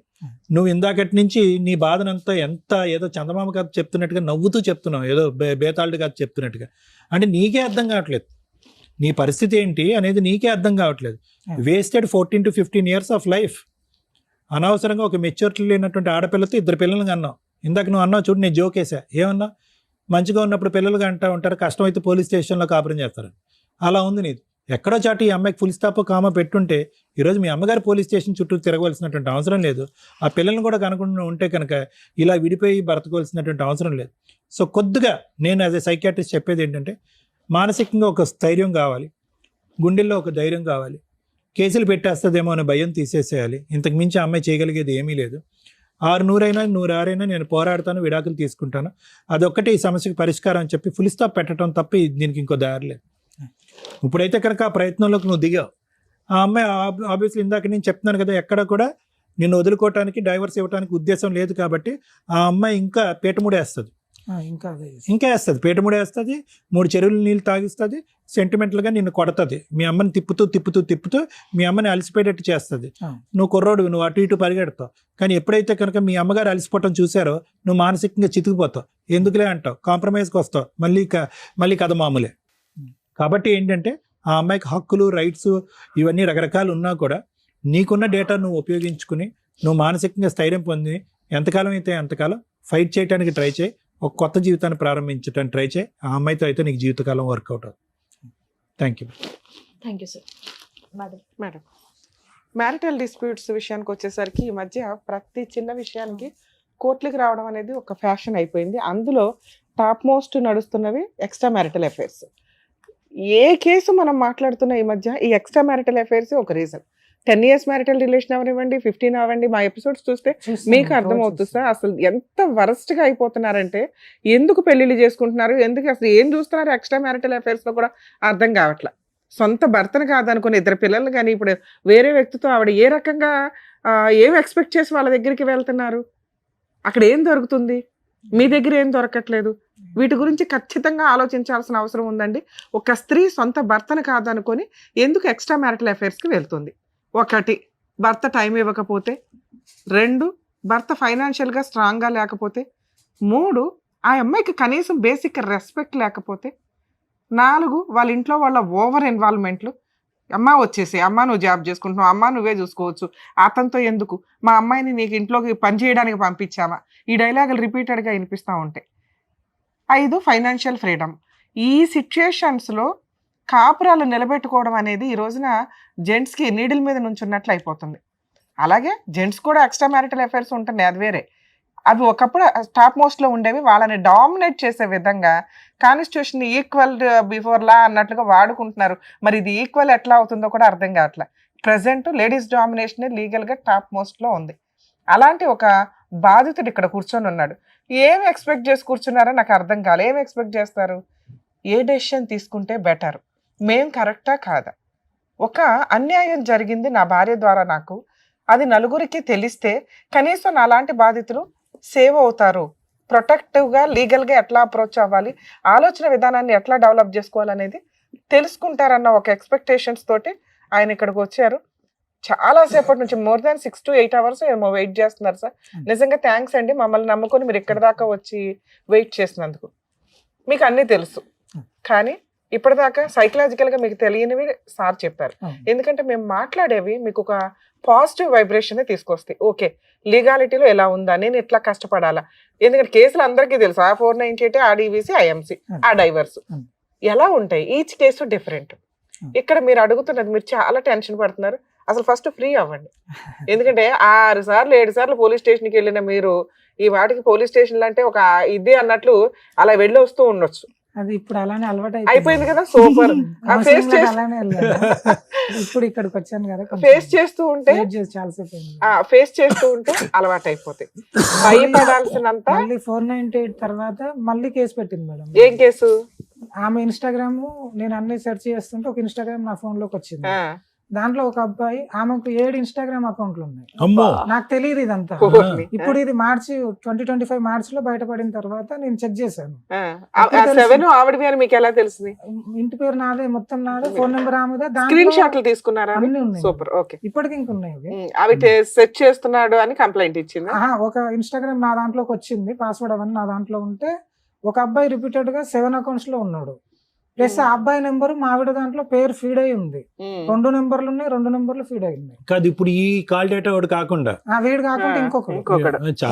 నువ్వు ఇందాకటి నుంచి నీ బాధనంతా ఏదో చందమామ కథ చెప్తున్నట్టుగా నవ్వుతూ చెప్తున్నావు, ఏదో బేతాళుడు కథ చెప్తున్నట్టుగా. అంటే నీకే అర్థం కావట్లేదు నీ పరిస్థితి ఏంటి అనేది, నీకే అర్థం కావట్లేదు. Wasted 14 to 15 years of life. అనవసరంగా ఒక మెచ్యూరిటీ లేనటువంటి ఆడపిల్లతో 2 పిల్లలు అన్నావు. ఇందాక నువ్వు అన్నావు చూడు, నేను జోకేసా, ఏమన్నా మంచిగా ఉన్నప్పుడు పిల్లలుగా అంటూ ఉంటారు, కష్టమైతే పోలీస్ స్టేషన్లో కాపురం చేస్తారు. అలా ఉంది నీది. ఎక్కడో చాటు ఈ అమ్మాయికి ఫుల్ స్టాప్ కామా పెట్టుంటే ఈరోజు మీ అమ్మగారు పోలీస్ స్టేషన్ చుట్టూ తిరగవలసినటువంటి అవసరం లేదు. ఆ పిల్లల్ని కూడా కనుకుండా ఉంటే కనుక ఇలా విడిపోయి బ్రతకవలసినటువంటి అవసరం లేదు. సో కొద్దిగా నేను యాజ్ ఎ సైకియాట్రిస్ట్ చెప్పేది ఏంటంటే మానసికంగా ఒక స్థైర్యం కావాలి, గుండెల్లో ఒక ధైర్యం కావాలి. కేసులు పెట్టేస్తుందేమో అనే భయం తీసేసేయాలి. ఇంతకు మించి అమ్మాయి చేయగలిగేది ఏమీ లేదు. 600 అయినా 106 నేను పోరాడతాను, విడాకులు తీసుకుంటాను, అదొక్కటే ఈ సమస్యకు పరిష్కారం అని చెప్పి ఫుల్ స్టాప్ పెట్టడం తప్ప దీనికి ఇంకో దారి లేదు. ఇప్పుడైతే కనుక ఆ ప్రయత్నంలోకి నువ్వు దిగావు. ఆ అమ్మాయి ఆబ్వియస్లీ ఇందాక నేను చెప్తున్నాను కదా, ఎక్కడ కూడా నిన్ను వదులుకోవటానికి డైవర్స్ ఇవ్వడానికి ఉద్దేశం లేదు కాబట్టి ఆ అమ్మాయి ఇంకా పీటముడేస్తుంది, ఇంకా వేస్తుంది, పీటముడేస్తుంది, 3 చెరువులు నీళ్ళు తాగిస్తుంది, సెంటిమెంటల్గా నిన్ను కొడుతుంది, మీ అమ్మని తిప్పుతూ మీ అమ్మని అలసిపోయేటట్టు చేస్తుంది. నువ్వు కుర్రోడు, నువ్వు అటు ఇటు పరిగెడతావు. కానీ ఎప్పుడైతే కనుక మీ అమ్మగారు అలసిపోవటం చూసారో నువ్వు మానసికంగా చితికిపోతావు. ఎందుకులే అంటావు, కాంప్రమైజ్కి వస్తావు, మళ్ళీ కథ మామూలే. కాబట్టి ఏంటంటే ఆ అమ్మాయికి హక్కులు రైట్స్ ఇవన్నీ రకరకాలు ఉన్నా కూడా నీకున్న డేటా నువ్వు ఉపయోగించుకుని నువ్వు మానసికంగా స్థైర్యం పొంది ఎంతకాలం అయితే అంతకాలం ఫైట్ చేయడానికి ట్రై చేయి, ఒక కొత్త జీవితాన్ని ప్రారంభించడానికి ట్రై చేయి. ఆ అమ్మాయితో అయితే నీకు జీవితకాలం వర్కౌట్ అవుతుంది. Thank you. Thank you sir. Madam, marital disputes విషయానికి వచ్చేసరికి ఈ మధ్య ప్రతి చిన్న విషయానికి కోర్టులకు రావడం అనేది ఒక ఫ్యాషన్ అయిపోయింది. అందులో టాప్ మోస్ట్ నడుస్తున్నవి ఎక్స్ట్రా మ్యారిటల్ అఫైర్స్. ఏ కేసు మనం మాట్లాడుతున్న ఈ మధ్య ఈ ఎక్స్ట్రా మ్యారిటల్ అఫైర్స్ ఒక రీజన్. 10 years మ్యారిటల్ రిలేషన్ అవనివ్వండి, 15 అవ్వండి, మా ఎపిసోడ్స్ చూస్తే మీకు అర్థమవుతుంది సార్ అసలు ఎంత వరస్ట్గా అయిపోతున్నారంటే. ఎందుకు పెళ్లిళ్ళు చేసుకుంటున్నారు, ఎందుకు అసలు ఏం చూస్తున్నారు ఎక్స్ట్రా మ్యారిటల్ అఫైర్స్లో కూడా అర్థం కావట్లా. సొంత భర్తను కాదనుకుని 2 పిల్లలు కానీ ఇప్పుడు వేరే వ్యక్తితో ఆవిడ ఏ రకంగా ఏం ఎక్స్పెక్ట్ చేసి వాళ్ళ దగ్గరికి వెళ్తున్నారు, అక్కడ ఏం దొరుకుతుంది, మీ దగ్గర ఏం దొరకట్లేదు. వీటి గురించి ఖచ్చితంగా ఆలోచించాల్సిన అవసరం ఉందండి. ఒక స్త్రీ సొంత భర్తను కాదనుకొని ఎందుకు ఎక్స్ట్రా మ్యారిటల్ అఫైర్స్కి వెళ్తుంది? 1, భర్త టైం ఇవ్వకపోతే. 2, భర్త ఫైనాన్షియల్గా స్ట్రాంగ్గా లేకపోతే. 3, ఆ అమ్మాయికి కనీసం బేసిక్ రెస్పెక్ట్ లేకపోతే. 4, వాళ్ళ ఇంట్లో వాళ్ళ ఓవర్ ఇన్వాల్వ్మెంట్లు. అమ్మ వచ్చేసి, అమ్మ నువ్వు జాబ్ చేసుకుంటున్నావు, అమ్మ నువ్వే చూసుకోవచ్చు, అతనితో ఎందుకు, మా అమ్మాయిని నీకు ఇంట్లోకి పని చేయడానికి పంపించామా, ఈ డైలాగులు రిపీటెడ్గా వినిపిస్తూ ఉంటాయి. 5, ఫైనాన్షియల్ ఫ్రీడమ్. ఈ సిచ్యుయేషన్స్లో కాపురాలు నిలబెట్టుకోవడం అనేది ఈ రోజున జెంట్స్కి నీడిల్ మీద నుంచున్నట్లు అయిపోతుంది. అలాగే జెంట్స్ కూడా ఎక్స్ట్రా మ్యారిటల్ అఫైర్స్ ఉంటున్నాయి, అది వేరే. అవి ఒకప్పుడు టాప్ మోస్ట్లో ఉండేవి. వాళ్ళని డామినేట్ చేసే విధంగా కాన్స్టిట్యూషన్ ఈక్వల్ బిఫోర్ లా అన్నట్లుగా వాడుకుంటున్నారు. మరి ఇది ఈక్వల్ ఎట్లా అవుతుందో కూడా అర్థం కావట్లేదు. ప్రజెంట్ లేడీస్ డామినేషన్ లీగల్గా టాప్ మోస్ట్లో ఉంది. అలాంటి ఒక బాధితుడు ఇక్కడ కూర్చొని ఉన్నాడు. ఏం ఎక్స్పెక్ట్ చేసి కూర్చున్నారో నాకు అర్థం కాలేదు. ఏం ఎక్స్పెక్ట్ చేస్తారు? ఏ డెసిషన్ తీసుకుంటే బెటర్, మేం కరెక్టా కాదా, ఒక అన్యాయం జరిగింది నా భార్య ద్వారా నాకు, అది నలుగురికి తెలిస్తే కనీసం నాలాంటి బాధితులు సేవ్ అవుతారు, ప్రొటెక్టివ్గా లీగల్గా ఎట్లా అప్రోచ్ అవ్వాలి, ఆలోచన విధానాన్ని ఎట్లా డెవలప్ చేసుకోవాలనేది తెలుసుకుంటారన్న ఒక ఎక్స్పెక్టేషన్స్ తోటి ఆయన ఇక్కడికి వచ్చారు. చాలాసేపటి నుంచి more than 6 to 8 hours ఏమో వెయిట్ చేస్తున్నారు సార్. నిజంగా థ్యాంక్స్ అండి, మమ్మల్ని నమ్ముకొని మీరు ఇక్కడి దాకా వచ్చి వెయిట్ చేసినందుకు. మీకు అన్నీ తెలుసు కానీ ఇప్పటిదాకా సైకలాజికల్గా మీకు తెలియనివి సార్ చెప్పారు. ఎందుకంటే మేము మాట్లాడేవి మీకు ఒక పాజిటివ్ వైబ్రేషన్ తీసుకొస్తాయి. ఓకే, లీగాలిటీలో ఎలా ఉందా, నేను ఎట్లా కష్టపడాలా, ఎందుకంటే కేసులు అందరికీ తెలుసు. ఆ 498, ఆ DVC, IMC, ఆ డైవర్స్ ఎలా ఉంటాయి, ఈచ్ కేసు డిఫరెంట్. ఇక్కడ మీరు అడుగుతున్నది, మీరు చాలా టెన్షన్ పడుతున్నారు. అసలు ఫస్ట్ ఫ్రీ అవ్వండి. ఎందుకంటే 6 సార్లు 7 సార్లు పోలీస్ స్టేషన్కి వెళ్ళిన మీరు ఈ వాటికి పోలీస్ స్టేషన్లు అంటే ఒక ఇది అన్నట్లు అలా వెళ్ళి వస్తూ ఉండొచ్చు. అది ఇప్పుడు అలానే అలవాటు అయిపోయింది కదా. సూపర్. ఇప్పుడు ఇక్కడికి వచ్చాను కదా, ఫేస్ చేస్తూ ఉంటే చాలాసేపు చేస్తూ ఉంటే అలవాటు అయిపోతాయి. భయపడాల్సినంత. మళ్ళీ 498 తర్వాత మళ్ళీ కేసు పెట్టింది మేడం. ఏం కేసు? ఆమె ఇన్స్టాగ్రామ్ నేను అన్ని సెర్చ్ చేస్తుంటే ఒక ఇన్స్టాగ్రామ్ నా ఫోన్ లోకి వచ్చింది. దాంట్లో ఒక అబ్బాయి, ఆమెకు 7 ఇన్స్టాగ్రామ్ అకౌంట్లు ఉన్నాయి. నాకు తెలియదు ఇదంతా. ఇప్పుడు ఇది మార్చి 2025 మార్చిలో బయటపడిన తర్వాత నేను చెక్ చేశాను. మీకు ఎలా తెలిసింది? ఇంటి పేరు నాదే, మొత్తం నాదే, ఫోన్ నెంబర్ ఆమెదే. స్క్రీన్ షాట్లు తీసుకున్నారా? అన్ని ఉన్నాయి. సూపర్. ఓకే. ఇప్పటికి ఇంకున్నాయి. అవి సెట్ చేస్తున్నాడు అని కంప్లైంట్ ఇచ్చింది. ఒక ఇన్స్టాగ్రామ్ నా దాంట్లోకి వచ్చింది, పాస్వర్డ్ అవన్నీ నా దాంట్లో ఉంటే ఒక అబ్బాయి రిపీటెడ్ గా 7 అకౌంట్స్ లో ఉన్నాడు. ప్లస్ ఆ అబ్బాయి నెంబర్ మావిడ దాంట్లో పేరు ఫీడ్ అయి ఉంది. 2 నెంబర్లు ఉన్నాయి, 2 నెంబర్లు ఫీడ్ అయి ఉన్నాయి. కాదు, ఇప్పుడు ఈ కాల్ డేటా వాడు కాకుండా వీడు కాకుండా ఇంకొకడు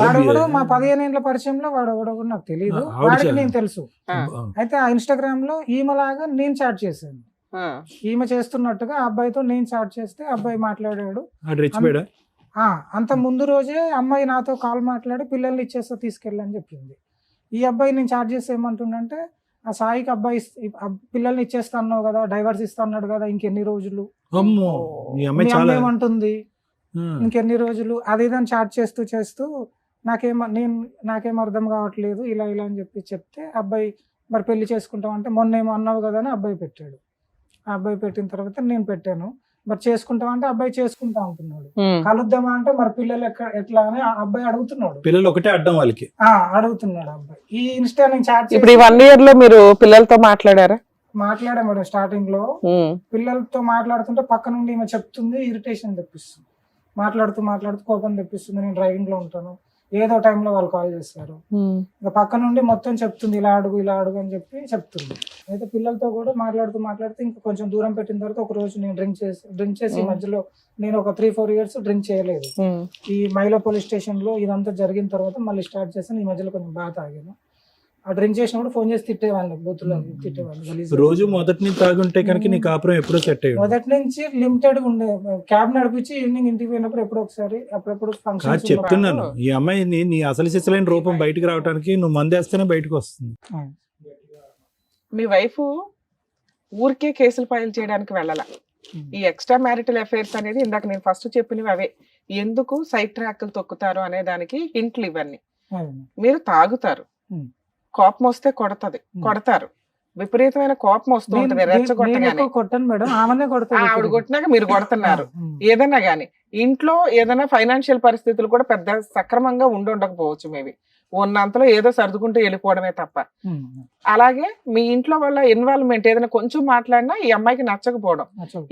వాడు కూడా మా 15 ఏళ్ల పరిచయంలో వాడు కూడా నాకు తెలియదు, వాడికి నేను తెలుసు. అయితే ఆ ఇన్స్టాగ్రామ్ లో ఈమెలాగా నేను చాట్ చేశాను. ఈమె చేస్తున్నట్టుగా ఆ అబ్బాయితో నేను చాట్ చేస్తే అబ్బాయి మాట్లాడాడు. అంత ముందు రోజే అమ్మాయి నాతో కాల్ మాట్లాడి పిల్లల్ని ఇచ్చేస్తా తీసుకెళ్ళని చెప్పింది. ఈ అబ్బాయి నేను చాట్ చేస్తే ఏమంటుండంటే, ఆ సాయికి అబ్బాయి పిల్లల్ని ఇచ్చేస్తా అన్నావు కదా, డైవర్స్ ఇస్తా అన్నాడు కదా, ఇంకెన్ని రోజులు ఏమంటుంది, ఇంకెన్ని రోజులు, అది ఇదని చాట్ చేస్తూ నాకేం అర్థం కావట్లేదు, ఇలా అని చెప్తే అబ్బాయి మరి పెళ్లి చేసుకుంటాం అంటే మొన్నేమో అన్నావు కదా అని అబ్బాయి పెట్టాడు. ఆ అబ్బాయి పెట్టిన తర్వాత నేను పెట్టాను. మరి చేసుకుంటాం అంటే అబ్బాయి చేసుకుంటా ఉంటున్నాడు. కలుద్దామా అంటే మరి పిల్లలు ఎట్లా అని అబ్బాయి అడుగుతున్నాడు. పిల్లలు ఒకటే అడ్డం వాళ్ళకి అడుగుతున్నాడు అబ్బాయి. ఈ ఇన్స్టా నేను చాట్ ఇప్పుడు 1 year లో మీరు పిల్లలతో మాట్లాడారా? మాట్లాడా మేడం. స్టార్టింగ్ లో పిల్లలతో మాట్లాడుతుంటే పక్క నుండి ఈమె చెప్తుంది, ఇరిటేషన్ తెప్పిస్తుంది. మాట్లాడుతూ కోపం తెప్పిస్తుంది. నేను డ్రైవింగ్ లో ఉంటాను, ఏదో టైంలో వాళ్ళు కాల్ చేస్తారు. ఇంకా పక్క నుండి మొత్తం చెప్తుంది, ఇలా అడుగు అని చెప్పి చెప్తుంది. అయితే పిల్లలతో కూడా మాట్లాడుతూ ఇంకా కొంచెం దూరం పెట్టిన తర్వాత ఒక రోజు నేను డ్రింక్ చేసి ఈ మధ్యలో నేను ఒక 3-4 ఇయర్స్ డ్రింక్ చేయలేదు. ఈ మైలో పోలీస్ స్టేషన్ లో ఇదంతా జరిగిన తర్వాత మళ్ళీ స్టార్ట్ చేశాను. ఈ మధ్యలో కొంచెం బాగా తాగాను. ఆ డ్రింక్ చేసినప్పుడు ఫోన్ చేసి తిట్టేవాడిని, బూతులో తిట్టేవాడిని. రోజు మొదటి నుంచి తాగుంటే కనుక నీ కాపురం ఎప్పుడో సెట్ అయ్యి మొదటి నుంచి లిమిటెడ్ గా ఉండే, క్యాబ్ నడిపించి ఈవినింగ్ ఇంటికి పోయినప్పుడు ఎప్పుడో ఒకసారి, అప్పుడప్పుడు ఫంక్షన్ చెప్తున్నాను. ఈ అమ్మాయిని నీ అసలు సిసలైన రూపం బయటకు రావడానికి నువ్వు మందేస్తేనే బయటకు వస్తుంది. మీ వైఫ్ ఊరికే కేసులు ఫైల్ చేయడానికి వెళ్ళాల. ఈ ఎక్స్ట్రా మ్యారిటల్ అఫైర్స్ అనేది ఇందాక నేను ఫస్ట్ చెప్పినవి అవే. ఎందుకు సైడ్ ట్రాక్లు తొక్కుతారు అనే దానికి హింట్లు ఇవన్నీ. మీరు తాగుతారు, కోపం వస్తే కొడతారు, విపరీతమైన కోపం వస్తూ ఉంటది, రెచ్చగొట్టగానే. కొట్టను మేడం, ఆమెనే కొడతాను. ఆవిడ కొట్టినాక మీరు కొడుతున్నారు. ఏదన్నా గానీ ఇంట్లో ఏదైనా ఫైనాన్షియల్ పరిస్థితులు కూడా పెద్ద సక్రమంగా ఉండకపోవచ్చు. మేబీ ఉన్నంతలో ఏదో సర్దుకుంటూ వెళ్ళిపోవడమే తప్ప. అలాగే మీ ఇంట్లో వాళ్ళ ఇన్వాల్వ్మెంట్ ఏదైనా కొంచెం మాట్లాడినా ఈ అమ్మాయికి నచ్చకపోవడం,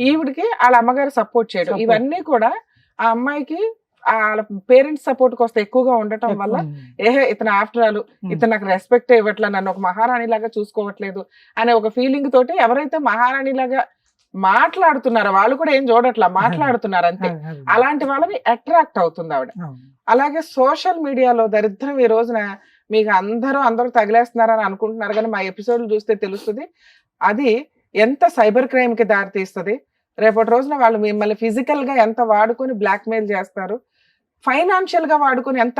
ఈవిడికి వాళ్ళ అమ్మగారు సపోర్ట్ చేయడం, ఇవన్నీ కూడా ఆ అమ్మాయికి వాళ్ళ పేరెంట్స్ సపోర్ట్ కోస్త ఎక్కువగా ఉండటం వల్ల ఇతను ఆఫ్టర్ ఆల్ ఇతను నాకు రెస్పెక్ట్ ఇవ్వట్లా, నన్ను ఒక మహారాణి లాగా చూసుకోవట్లేదు అనే ఒక ఫీలింగ్ తోటి ఎవరైతే మహారాణి లాగా మాట్లాడుతున్నారో వాళ్ళు కూడా ఏం చూడట్లా, మాట్లాడుతున్నారు అంతే. అలాంటి వాళ్ళని అట్రాక్ట్ అవుతుంది ఆవిడ. అలాగే సోషల్ మీడియాలో దరిద్రం ఈ రోజున మీకు అందరూ తగిలేస్తున్నారని అనుకుంటున్నారు, కానీ మా ఎపిసోడ్లు చూస్తే తెలుస్తుంది అది ఎంత సైబర్ క్రైమ్ కి దారి తీస్తుంది. రేపటి రోజున వాళ్ళు మిమ్మల్ని ఫిజికల్ గా ఎంత వాడుకొని బ్లాక్మెయిల్ చేస్తారు, ఫైనాన్షియల్ గా వాడుకొని ఎంత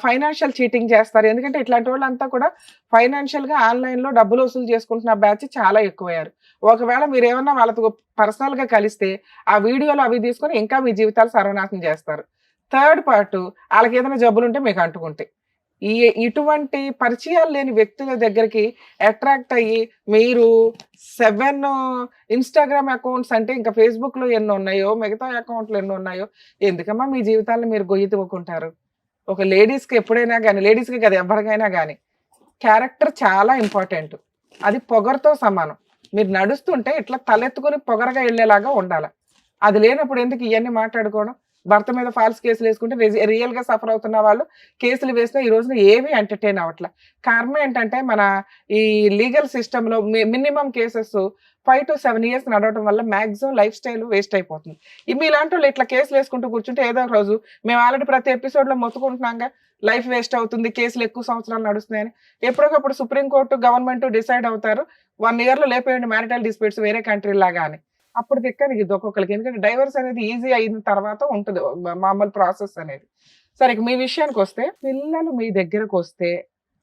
ఫైనాన్షియల్ చీటింగ్ చేస్తారు. ఎందుకంటే ఇట్లాంటి వాళ్ళంతా కూడా ఫైనాన్షియల్ గా ఆన్లైన్ లో డబ్బులు వసూలు చేసుకుంటున్న బ్యాచ్ చాలా ఎక్కువయ్యారు. ఒకవేళ మీరు ఏమన్నా వాళ్ళతో పర్సనల్ గా కలిస్తే ఆ వీడియోలు అవి తీసుకొని ఇంకా మీ జీవితాలు సర్వనాశనం చేస్తారు. థర్డ్ పార్ట్ వాళ్ళకి ఏదైనా జబ్బులు ఉంటే మీకు అంటుకుంటాయి. ఇటువంటి పరిచయాలు లేని వ్యక్తుల దగ్గరికి అట్రాక్ట్ అయ్యి మీరు 7 ఇన్స్టాగ్రామ్ అకౌంట్స్ అంటే ఇంకా ఫేస్బుక్ లో ఎన్ని ఉన్నాయో, మిగతా అకౌంట్లు ఎన్ని ఉన్నాయో, ఎందుకమ్మా మీ జీవితాలను మీరు గొయ్యి తవ్వుకుంటారు? ఒక లేడీస్ కి ఎప్పుడైనా కానీ, లేడీస్ కి కదా ఎవరికైనా కానీ క్యారెక్టర్ చాలా ఇంపార్టెంట్. అది పొగరుతో సమానం. మీరు నడుస్తుంటే ఇట్లా తలెత్తుకుని పొగరగా వెళ్ళేలాగా ఉండాలి. అది లేనప్పుడు ఎందుకు ఇవన్నీ మాట్లాడుకోవడం? భర్త మీద ఫాల్స్ కేసులు వేసుకుంటే రియల్ గా సఫర్ అవుతున్న వాళ్ళు కేసులు వేసినా ఈ రోజున ఏమీ ఎంటర్టైన్ అవ్వట్లే. కారణం ఏంటంటే మన ఈ లీగల్ సిస్టమ్ లో మినిమం కేసెస్ 5 to 7 years నడవడం వల్ల మాక్సిమం లైఫ్ స్టైల్ వేస్ట్ అయిపోతుంది. మీలాంటి వాళ్ళు ఇట్లా కేసులు వేసుకుంటూ కూర్చుంటే ఏదో ఒక రోజు మేము ఆల్రెడీ ప్రతి ఎపిసోడ్ లో మొత్తుకుంటున్నాగా లైఫ్ వేస్ట్ అవుతుంది, కేసులు ఎక్కువ సంవత్సరాలు నడుస్తున్నాయని. ఎప్పటికప్పుడు సుప్రీంకోర్టు గవర్నమెంట్ డిసైడ్ అవుతారు 1 year లో లేపేయండి మ్యారిటల్ డిస్ప్యూట్స్ వేరే కంట్రీ లాగా అని. అప్పుడు దిక్కని ఇది ఒక్కొక్కరికి. ఎందుకంటే డైవర్స్ అనేది ఈజీ అయిన తర్వాత ఉంటుంది మామూలు ప్రాసెస్ అనేది. సరే మీ విషయానికి వస్తే, పిల్లలు మీ దగ్గరకు వస్తే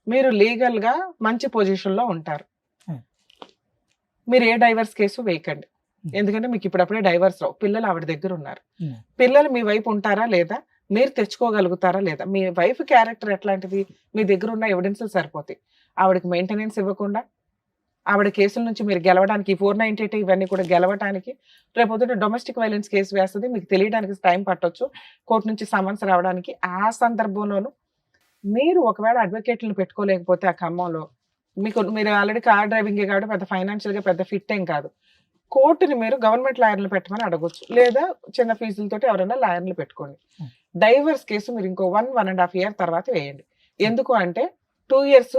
మీరు లీగల్ గా మంచి పొజిషన్ లో ఉంటారు. మీరు ఏ డైవర్స్ కేసు వేయకండి. ఎందుకంటే మీకు ఇప్పుడప్పుడే డైవర్స్ రావు. పిల్లలు ఆవిడ దగ్గర ఉన్నారు. పిల్లలు మీ వైపు ఉంటారా లేదా, మీరు తెచ్చుకోగలుగుతారా లేదా, మీ వైఫ్ క్యారెక్టర్ ఎట్లాంటిది, మీ దగ్గర ఉన్న ఎవిడెన్స్ సరిపోతాయి. ఆవిడకి మెయింటెనెన్స్ ఇవ్వకుండా ఆవిడ కేసుల నుంచి మీరు గెలవడానికి 498 ఇవన్నీ కూడా గెలవడానికి రేపొద్దున డొమెస్టిక్ వైలెన్స్ కేసు వేస్తుంది. మీకు తెలియడానికి టైం పట్టొచ్చు, కోర్టు నుంచి సమన్స్ రావడానికి. ఆ సందర్భంలోనూ మీరు ఒకవేళ అడ్వకేట్లను పెట్టుకోలేకపోతే ఆ ఖమ్మంలో మీరు ఆల్రెడీ కార్ డ్రైవింగే కాబట్టి పెద్ద ఫైనాన్షియల్ గా పెద్ద ఫిట్ ఏం కాదు. కోర్టుని మీరు గవర్నమెంట్ లాయర్లు పెట్టమని అడగొచ్చు, లేదా చిన్న ఫీజులతోటి ఎవరైనా లాయర్లు పెట్టుకోండి. డైవర్స్ కేసు మీరు ఇంకో 1.5 year తర్వాత వేయండి. ఎందుకు అంటే 2 years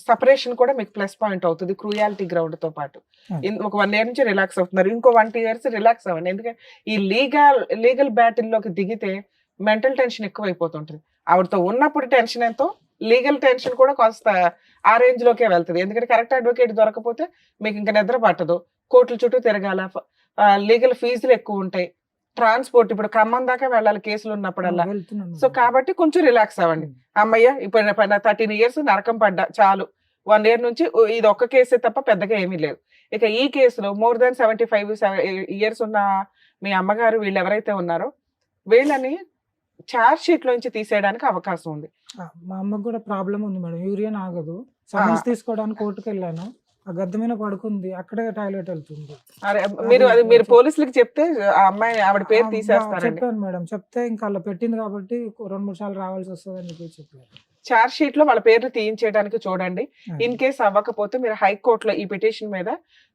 సపరేషన్ కూడా మీకు ప్లస్ పాయింట్ అవుతుంది క్రూయాలిటీ గ్రౌండ్ తో పాటు. ఒక 1 year నుంచి రిలాక్స్ అవుతున్నారు, ఇంకో 1-2 years రిలాక్స్ అవ్వండి. ఎందుకంటే ఈ లీగల్ బ్యాటిల్లోకి దిగితే మెంటల్ టెన్షన్ ఎక్కువ అయిపోతుంటుంది. ఆవిడతో ఉన్నప్పుడు టెన్షన్ ఎంతో, లీగల్ టెన్షన్ కూడా కొంత ఆ రేంజ్ లోకే వెళ్తుంది. ఎందుకంటే కరెక్ట్ అడ్వకేట్ దొరకపోతే మీకు ఇంకా నిద్ర పట్టదు, కోర్టుల చుట్టూ తిరగాల, లీగల్ ఫీజులు ఎక్కువ ఉంటాయి, ట్రాన్స్పోర్ట్ ఇప్పుడు ఖమ్మం దాకా వెళ్ళాలి కేసులు ఉన్నప్పుడల్లా. సో కాబట్టి కొంచెం రిలాక్స్ అవ్వండి. అమ్మయ్య ఇప్పుడు 13 years నరకం పడ్డా చాలు, 1 year నుంచి ఇది ఒక్క కేసే తప్ప పెద్దగా ఏమీ లేదు. ఇక ఈ కేసులో more than 75 years ఉన్న మీ అమ్మగారు వీళ్ళు ఎవరైతే ఉన్నారో వీళ్ళని ఛార్జ్ షీట్ లోంచి తీసేయడానికి అవకాశం ఉంది. మా అమ్మకు కూడా ప్రాబ్లం ఉంది మేడం, యూరియన్ ఆగదు. సమన్స్ తీసుకోవడానికి కోర్టుకు వెళ్ళాను, ఆ గద్దె మీద పడుకుంది, అక్కడే టాయిలెట్ వెళ్తుంది. మీరు పోలీసులకు చెప్తే ఆ అమ్మాయి ఆవిడ పేరు తీసేస్తారండి. చెప్పాను మేడం, చెప్తే ఇంకా అలా పెట్టింది కాబట్టి 2-3 సార్లు రావాల్సి వస్తుంది అని చెప్పి చెప్పారు. చార్జ్ షీట్ లో వాళ్ళ పేర్లు తీయించేయడానికి చూడండి. ఇన్ కేస్ అవ్వకపోతే మీరు హైకోర్టులో ఈ పిటిషన్ మీద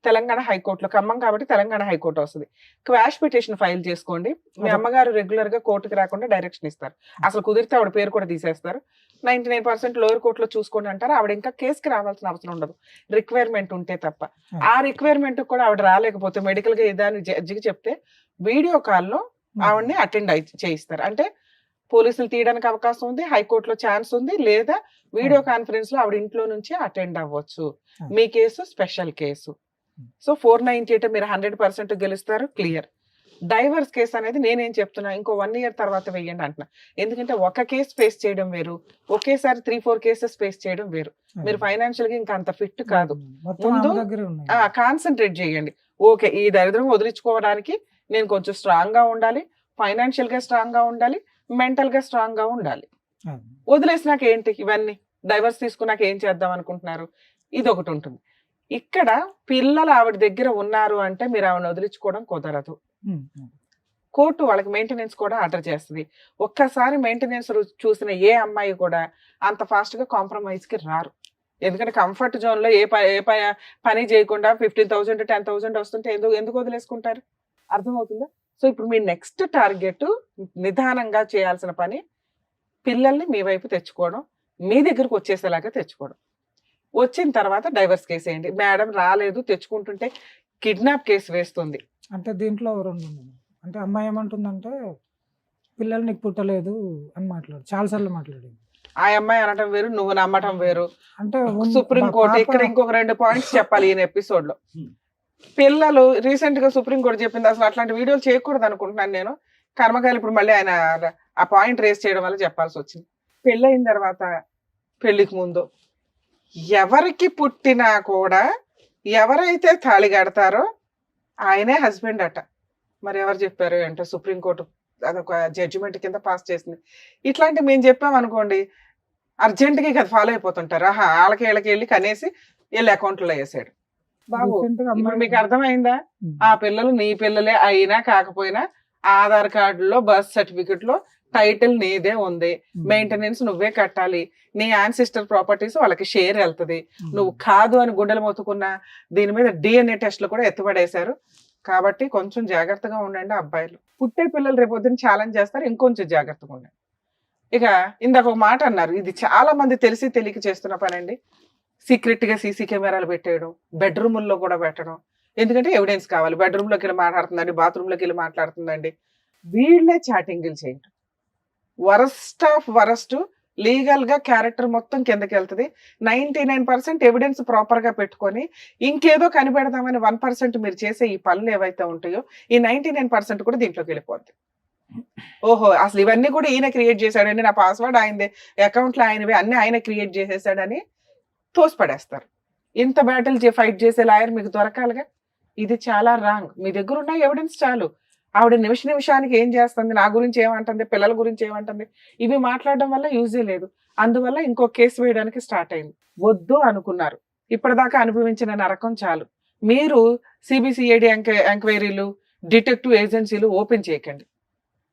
తెలంగాణ హైకోర్టులో, ఖమ్మం కాబట్టి తెలంగాణ హైకోర్టు వస్తుంది, క్వాష్ పిటిషన్ ఫైల్ చేసుకోండి. మీ అమ్మగారు రెగ్యులర్ గా కోర్టుకి రాకుండా డైరెక్షన్ ఇస్తారు. అసలు కుదిరితే ఆవిడ పేరు కూడా తీసేస్తారు. 99% లోయర్ కోర్టులో చూసుకోండి అంటారు. ఆవిడ ఇంకా కేసుకి రావాల్సిన అవసరం ఉండదు, రిక్వైర్మెంట్ ఉంటే తప్ప. ఆ రిక్వైర్మెంట్ కూడా ఆవిడ రాలేకపోతే మెడికల్ గా ఏదాన్ని జడ్జికి చెప్తే వీడియో కాల్లో ఆవిడని అటెండ్ చేయిస్తారు. అంటే పోలీసులు తీయడానికి అవకాశం ఉంది, హైకోర్టులో ఛాన్స్ ఉంది, లేదా వీడియో కాన్ఫరెన్స్ లో ఆవిడ ఇంట్లో నుంచి అటెండ్ అవ్వచ్చు. మీ కేసు స్పెషల్ కేసు. సో 498 మీరు 100% గెలుస్తారు, క్లియర్. డైవర్స్ కేసు అనేది నేనేం చెప్తున్నా, ఇంకో 1 year తర్వాత వెయ్యండి అంటున్నా. ఎందుకంటే ఒక కేసు ఫేస్ చేయడం వేరు, ఒకేసారి 3-4 కేసెస్ ఫేస్ చేయడం వేరు. మీరు ఫైనాన్షియల్ గా ఇంకా అంత ఫిట్ కాదు. ముందు కాన్సన్ట్రేట్ చేయండి. ఓకే, ఈ దరిద్రం వదిలించుకోవడానికి నేను కొంచెం స్ట్రాంగ్ గా ఉండాలి, ఫైనాన్షియల్ గా స్ట్రాంగ్ గా ఉండాలి, మెంటల్ గా స్ట్రాంగ్ గా ఉండాలి. వదిలేసినాక ఏంటి, ఇవన్నీ డైవర్స్ తీసుకున్నాక ఏం చేద్దాం అనుకుంటున్నారు, ఇది ఒకటి ఉంటుంది. ఇక్కడ పిల్లలు ఆవిడ దగ్గర ఉన్నారు అంటే మీరు ఆవిడని వదిలించుకోవడం కుదరదు. కోర్టు వాళ్ళకి మెయింటెనెన్స్ కూడా ఆర్డర్ చేస్తుంది. ఒక్కసారి మెయింటెనెన్స్ చూసిన ఏ అమ్మాయి కూడా అంత ఫాస్ట్ గా కాంప్రమైజ్ కి రారు. ఎందుకంటే కంఫర్ట్ జోన్ లో ఏ పని చేయకుండా 15,000 10,000 వస్తుంటే ఎందుకు వదిలేసుకుంటారు, అర్థమవుతుందా? సో ఇప్పుడు మీ నెక్స్ట్ టార్గెట్ నిదానంగా చేయాల్సిన పని పిల్లల్ని మీ వైపు తెచ్చుకోవడం, మీ దగ్గరకు వచ్చేసేలాగా తెచ్చుకోవడం. వచ్చిన తర్వాత డైవర్స్ కేసు వేయండి. మేడం రాలేదు, తెచ్చుకుంటుంటే కిడ్నాప్ కేసు వేస్తుంది. అంటే దీంట్లో 2 ఉన్నాయి. అంటే అమ్మాయి ఏమంటుందంటే పిల్లలు నీకు పుట్టలేదు అని చాలాసార్లు మాట్లాడింది. ఆ అమ్మాయి అనటం వేరు, నువ్వు నమ్మటం వేరు. అంటే సుప్రీంకోర్టు ఇక్కడ ఇంకొక 2 పాయింట్స్ చెప్పాలి ఈయన ఎపిసోడ్ లో. పిల్లలు రీసెంట్ గా సుప్రీంకోర్టు చెప్పింది అసలు అట్లాంటి వీడియోలు చేయకూడదు అనుకుంటున్నాను నేను. కర్మకాయలు ఇప్పుడు మళ్ళీ ఆయన ఆ పాయింట్ రేస్ చేయడం వల్ల చెప్పాల్సి వచ్చింది. పెళ్ళయిన తర్వాత పెళ్లికి ముందు ఎవరికి పుట్టినా కూడా ఎవరైతే తాళి కడతారో ఆయనే హస్బెండ్ అట. మరి ఎవరు చెప్పారు అంటే సుప్రీంకోర్టు అదొక జడ్జిమెంట్ కింద పాస్ చేసింది. ఇట్లాంటి మేము చెప్పాం అనుకోండి, అర్జెంట్గా కదా ఫాలో అయిపోతుంటారు. వాళ్ళకి వీళ్ళకి వెళ్ళి కనేసి వీళ్ళ అకౌంట్లో వేసాడు. బాబు ఇప్పుడు మీకు అర్థమైందా? ఆ పిల్లలు నీ పిల్లలే అయినా కాకపోయినా ఆధార్ కార్డులో, బర్త్ సర్టిఫికెట్ లో టైటిల్ నీదే ఉంది, మెయింటెనెన్స్ నువ్వే కట్టాలి, నీ యాన్సిస్టర్ ప్రాపర్టీస్ వాళ్ళకి షేర్ వెళ్తుంది. నువ్వు కాదు అని గుండెలు మొత్తుకున్నా దీని మీద DNA టెస్ట్లు కూడా ఎత్తుపడేశారు. కాబట్టి కొంచెం జాగ్రత్తగా ఉండండి అబ్బాయిలు. పుట్టే పిల్లలు రేపొద్దున ఛాలెంజ్ చేస్తారు, ఇంకొంచెం జాగ్రత్తగా ఉండండి. ఇక ఇందాక ఒక మాట అన్నారు, ఇది చాలా మంది తెలిసి తెలియక చేస్తున్న పని అండి. సీక్రెట్ గా సీసీ కెమెరాలు పెట్టేయడం, బెడ్రూముల్లో కూడా పెట్టడం. ఎందుకంటే ఎవిడెన్స్ కావాలి. బెడ్రూమ్లోకి వెళ్ళి మాట్లాడుతుందండి, బాత్రూంలోకి వెళ్ళి మాట్లాడుతుందండి, వీళ్ళే చాటింగ్లు చేయటం. Worst of worst. లీగల్ గా క్యారెక్టర్ మొత్తం కిందకి వెళ్తుంది. 99% ఎవిడెన్స్ ప్రాపర్ గా పెట్టుకొని ఇంకేదో కనిపెడదామని 1% మీరు చేసే ఈ పనులు ఏవైతే ఉంటాయో ఈ 99% కూడా దీంట్లోకి వెళ్ళిపోద్ది. ఓహో అసలు ఇవన్నీ కూడా ఈయన క్రియేట్ చేశాడండి, నా పాస్వర్డ్ ఆయనదే, అకౌంట్లో ఆయనవే, అన్ని ఆయన క్రియేట్ చేసేసాడని తోసిపడేస్తారు. ఇంత బ్యాటిల్ ఫైట్ చేసే లాయర్ మీకు దొరకాలిగా. ఇది చాలా రాంగ్. మీ దగ్గర ఉన్న ఎవిడెన్స్ చాలు. ఆవిడ నిమిషానికి ఏం చేస్తుంది, నా గురించి ఏమంటుంది, పిల్లల గురించి ఏమంటుంది, ఇవి మాట్లాడడం వల్ల యూజే లేదు. అందువల్ల ఇంకో కేసు వేయడానికి స్టార్ట్ అయింది. వద్దు అనుకున్నారు, ఇప్పటిదాకా అనుభవించిన నరకం చాలు. మీరు సిబిసిఐడి ఎంక్వైరీలు, డిటెక్టివ్ ఏజెన్సీలు ఓపెన్ చేయకండి.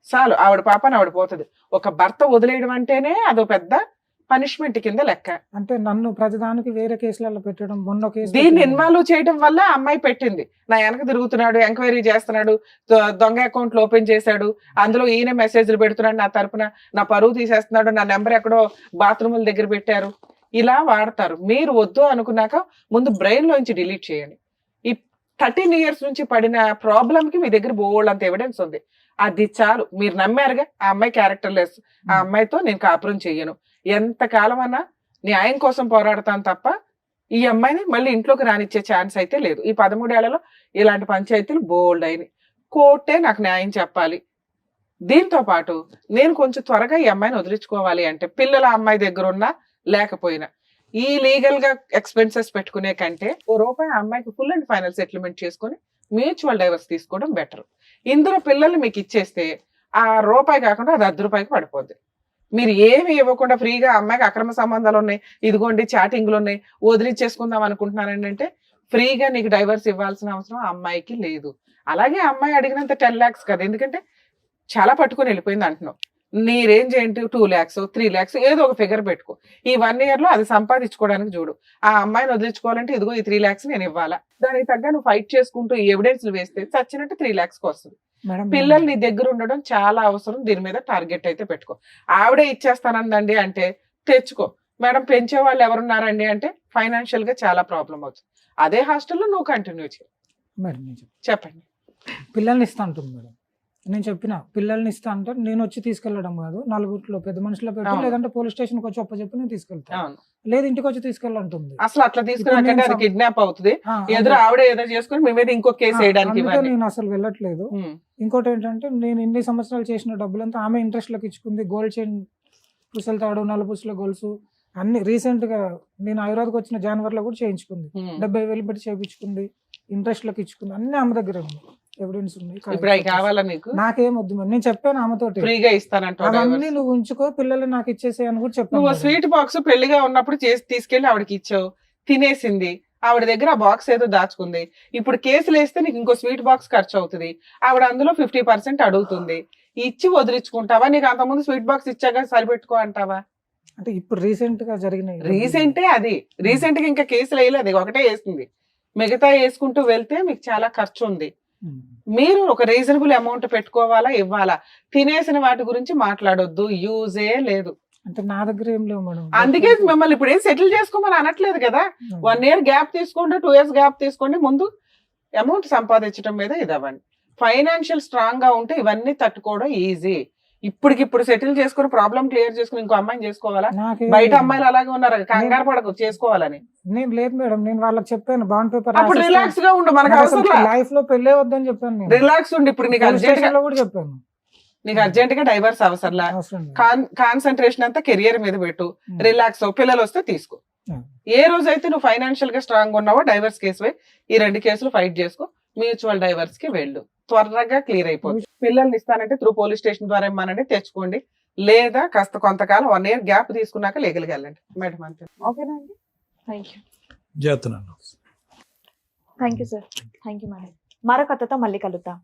చాలు, ఆవిడ పాపని ఆవిడ పోతుంది. ఒక భర్త వదిలేయడం అంటేనే అదో పెద్ద పనిష్మెంట్ కింద లెక్క. అంటే నన్ను ప్రతిదానికి వేరే కేసులలో పెట్టడం, మొన్న కేసు దీన్ని ఇన్వాల్వ్ చేయడం వల్ల అమ్మాయి పెట్టింది. నా వెనక తిరుగుతున్నాడు, ఎంక్వైరీ చేస్తున్నాడు, దొంగ అకౌంట్లు ఓపెన్ చేశాడు, అందులో ఈయన మెసేజ్లు పెడుతున్నాడు, నా తరపున నా పరువు తీసేస్తున్నాడు, నా నెంబర్ ఎక్కడో బాత్రూముల దగ్గర పెట్టారు, ఇలా వాడతారు. మీరు వద్దు అనుకున్నాక ముందు బ్రెయిన్ లోంచి డిలీట్ చేయండి. ఈ 13 years నుంచి పడిన ప్రాబ్లం కి మీ దగ్గర బోల్డ్ అంత ఎవిడెన్స్ ఉంది. అది చాలు. మీరు నమ్మారుగా ఆ అమ్మాయి క్యారెక్టర్ లెస్, ఆ అమ్మాయితో నేను కాపురం చెయ్యను, ఎంతకాలం అన్నా న్యాయం కోసం పోరాడతాను తప్ప ఈ అమ్మాయిని మళ్ళీ ఇంట్లోకి రానిచ్చే ఛాన్స్ అయితే లేదు. ఈ 13 ఏళ్లలో ఇలాంటి పంచాయతీలు బోల్డ్ అయినాయి. కోర్టే నాకు న్యాయం చెప్పాలి. దీంతో పాటు నేను కొంచెం త్వరగా ఈ అమ్మాయిని వదిలించుకోవాలి అంటే పిల్లల అమ్మాయి దగ్గర ఉన్నా లేకపోయినా ఈ లీగల్ గా ఎక్స్పెన్సెస్ పెట్టుకునే కంటే ₹1 ఆ అమ్మాయికి ఫుల్ అండ్ ఫైనల్ సెటిల్మెంట్ చేసుకుని మ్యూచువల్ డైవర్స్ తీసుకోవడం బెటర్. ఇందులో పిల్లల్ని మీకు ఇచ్చేస్తే ఆ ₹1 కాకుండా అది ₹10 పడిపోద్ది. మీరు ఏమి ఇవ్వకుండా ఫ్రీగా అమ్మాయికి అక్రమ సంబంధాలు ఉన్నాయి, ఇదిగోండి చాటింగ్లు ఉన్నాయి, వదిలిచ్చేసుకుందాం అనుకుంటున్నానండి అంటే ఫ్రీగా నీకు డైవర్స్ ఇవ్వాల్సిన అవసరం ఆ అమ్మాయికి లేదు. అలాగే అమ్మాయి అడిగినంత 10 lakhs కదా, ఎందుకంటే చాలా పట్టుకొని వెళ్ళిపోయింది అంటున్నావు. నీ రేంజ్ ఏంటి 2 lakhs 3 lakhs ఏదో ఒక ఫిగర్ పెట్టుకో. ఈ 1 year లో అది సంపాదించుకోవడానికి చూడు. ఆ అమ్మాయిని వదిలించుకోవాలంటే ఇదిగో ఈ 3 lakhs నేను ఇవ్వాలా, దానికి తగ్గ నువ్వు ఫైట్ చేసుకుంటూ ఈ ఎవిడెన్స్ వేస్తే చచ్చినట్టు 3 lakhs వస్తుంది. మేడం పిల్లలు నీ దగ్గర ఉండడం చాలా అవసరం. దీని మీద టార్గెట్ అయితే పెట్టుకో. ఆవిడే ఇచ్చేస్తానందండి అంటే తెచ్చుకో. మేడం పెంచే వాళ్ళు ఎవరున్నారండి అంటే ఫైనాన్షియల్ గా చాలా ప్రాబ్లం అవుతుంది. అదే హాస్టల్లో నువ్వు కంటిన్యూ చేయి. మేడం నేను చెప్పండి. పిల్లల్ని ఇస్తా అంటుంది మేడం. నేను చెప్పిన పిల్లల్ని ఇస్తా అంటే నేను వచ్చి తీసుకెళ్ళడం కాదు, నలుగురిలో పెద్ద మనుషులో పెట్టి అవును. లేదంటే పోలీస్ స్టేషన్కి వచ్చి చెప్పి నేను తీసుకెళ్తాను, అవును. లేదు ఇంటికి వచ్చి తీసుకెళ్ళంటుంది. అసలు అట్లా తీసుకున్నాకంటే అది కిడ్నాప్ అవుతుంది. ఎదురు ఆవిడే ఏదో చేసుకుని మీ మీద ఇంకో కేసు వేయడానికి అందుకే ఇవ్వండి. నేను అసలు వెళ్ళట్లేదు. ఇంకోటి ఏంటంటే నేను ఇన్ని సంవత్సరాలు చేసిన డబ్బులంతా ఆమె ఇంట్రెస్ట్లకు ఇచ్చుకుంది. గోల్డ్ చైన్, పుసల తాడు, నలుపుసల గొలుసు అన్ని రీసెంట్ గా నేను హైదరాబాద్కి వచ్చిన జనవరిలో కూడా చేయించుకుంది. 70,000 పెట్టి చేయించుకుంది, ఇంట్రెస్ట్లకు ఇచ్చుకుంది. అన్ని ఆమె దగ్గర ఉంది, ఎవిడెన్స్ ఉంది. ఇప్పుడు అవి కావాలా నీకు? నాకేం వద్దు మేడం, నేను చెప్పాను ఆమెతోటి ఫ్రీగా ఇస్తానంటావు. అవన్నీ నువ్వు ఉంచుకో, పిల్లలు నాకు ఇచ్చేసే అని కూడా చెప్పాను. నువ్వు స్వీట్ బాక్స్ పెళ్లిగా ఉన్నప్పుడు చేసి తీసుకెళ్లి ఆవిడకి ఇచ్చావు, తినేసింది. ఆవిడ దగ్గర ఆ బాక్స్ ఏదో దాచుకుంది. ఇప్పుడు కేసులు వేస్తే నీకు ఇంకో స్వీట్ బాక్స్ ఖర్చు అవుతుంది. ఆవిడ అందులో 50% అడుగుతుంది. ఇచ్చి వదిలించుకుంటావా? నీకు అంతకుముందు స్వీట్ బాక్స్ ఇచ్చాక సరిపెట్టుకో అంటావా? అంటే ఇప్పుడు రీసెంట్ గా జరిగిన రీసెంటే అది. రీసెంట్ గా ఇంకా కేసులు వేయలేదు, ఒకటే వేస్తుంది. మిగతా వేసుకుంటూ వెళ్తే మీకు చాలా ఖర్చు ఉంది. మీరు ఒక రీజనబుల్ అమౌంట్ పెట్టుకోవాలా, ఇవ్వాలా. తినేసిన వాటి గురించి మాట్లాడొద్దు, యూజే లేదు. అంటే నా దగ్గర ఏం లేవు మేడం. అందుకే మిమ్మల్ని ఇప్పుడు ఏం సెటిల్ చేసుకోమని అనట్లేదు కదా. 1 year గ్యాప్ తీసుకోండి, 2 years గ్యాప్ తీసుకోండి. ముందు అమౌంట్ సంపాదించడం మీద ఇది అవ్వండి. ఫైనాన్షియల్ స్ట్రాంగ్ గా ఉంటే ఇవన్నీ తట్టుకోవడం ఈజీ. ఇప్పటికిప్పుడు సెటిల్ చేసుకుని ప్రాబ్లం క్లియర్ చేసుకుని ఇంకో అమ్మాయిని చేసుకోవాలా? బయట అమ్మాయిలు అలాగే ఉన్నారు, కంగారు పడకు చేసుకోవాలని. నేను లేదు మేడం, నేను వాళ్ళకి చెప్పాను బాండ్ పేపర్ అప్పుడు రిలాక్స్ గా ఉండు, మనకు అవసరం లైఫ్ లో పెళ్ళే వద్దని చెప్పాను నేను. రిలాక్స్ ఉండి. ఇప్పుడు నీకు అర్జెంట్ గా కూడా చెప్పాను, నీకు అర్జెంట్ గా డైవర్స్ అవసరంలా. అవసరం లేదు. కాన్సన్ట్రేషన్ అంతా కెరియర్ మీద పెట్టు, రిలాక్స్ అవ్వు. పిల్లలు వస్తే తీసుకో. ఏ రోజైతే నువ్వు ఫైనాన్షియల్ గా స్ట్రాంగ్ ఉన్నావో డైవర్స్ కేసు ఈ 2 కేసులు ఫైట్ చేసుకో. మ్యూచువల్ డైవర్స్ కి వెళ్ళు, త్వరగా క్లియర్ అయిపోతుంది. పిల్లల్ని ఇస్తానంటే త్రూ పోలీస్ స్టేషన్ ద్వారా ఇవ్వమనండి, తెచ్చుకోండి. లేదా కాస్త కొంతకాలం 1 year గ్యాప్ తీసుకున్నాక లీగల్కి వెళ్ళండి మేడం. అంతే. ఓకేనా అండి? Thank you. చేస్తున్నాను. Thank you sir. Thank you madam. మరో కథతో మళ్ళీ కలుద్దాం.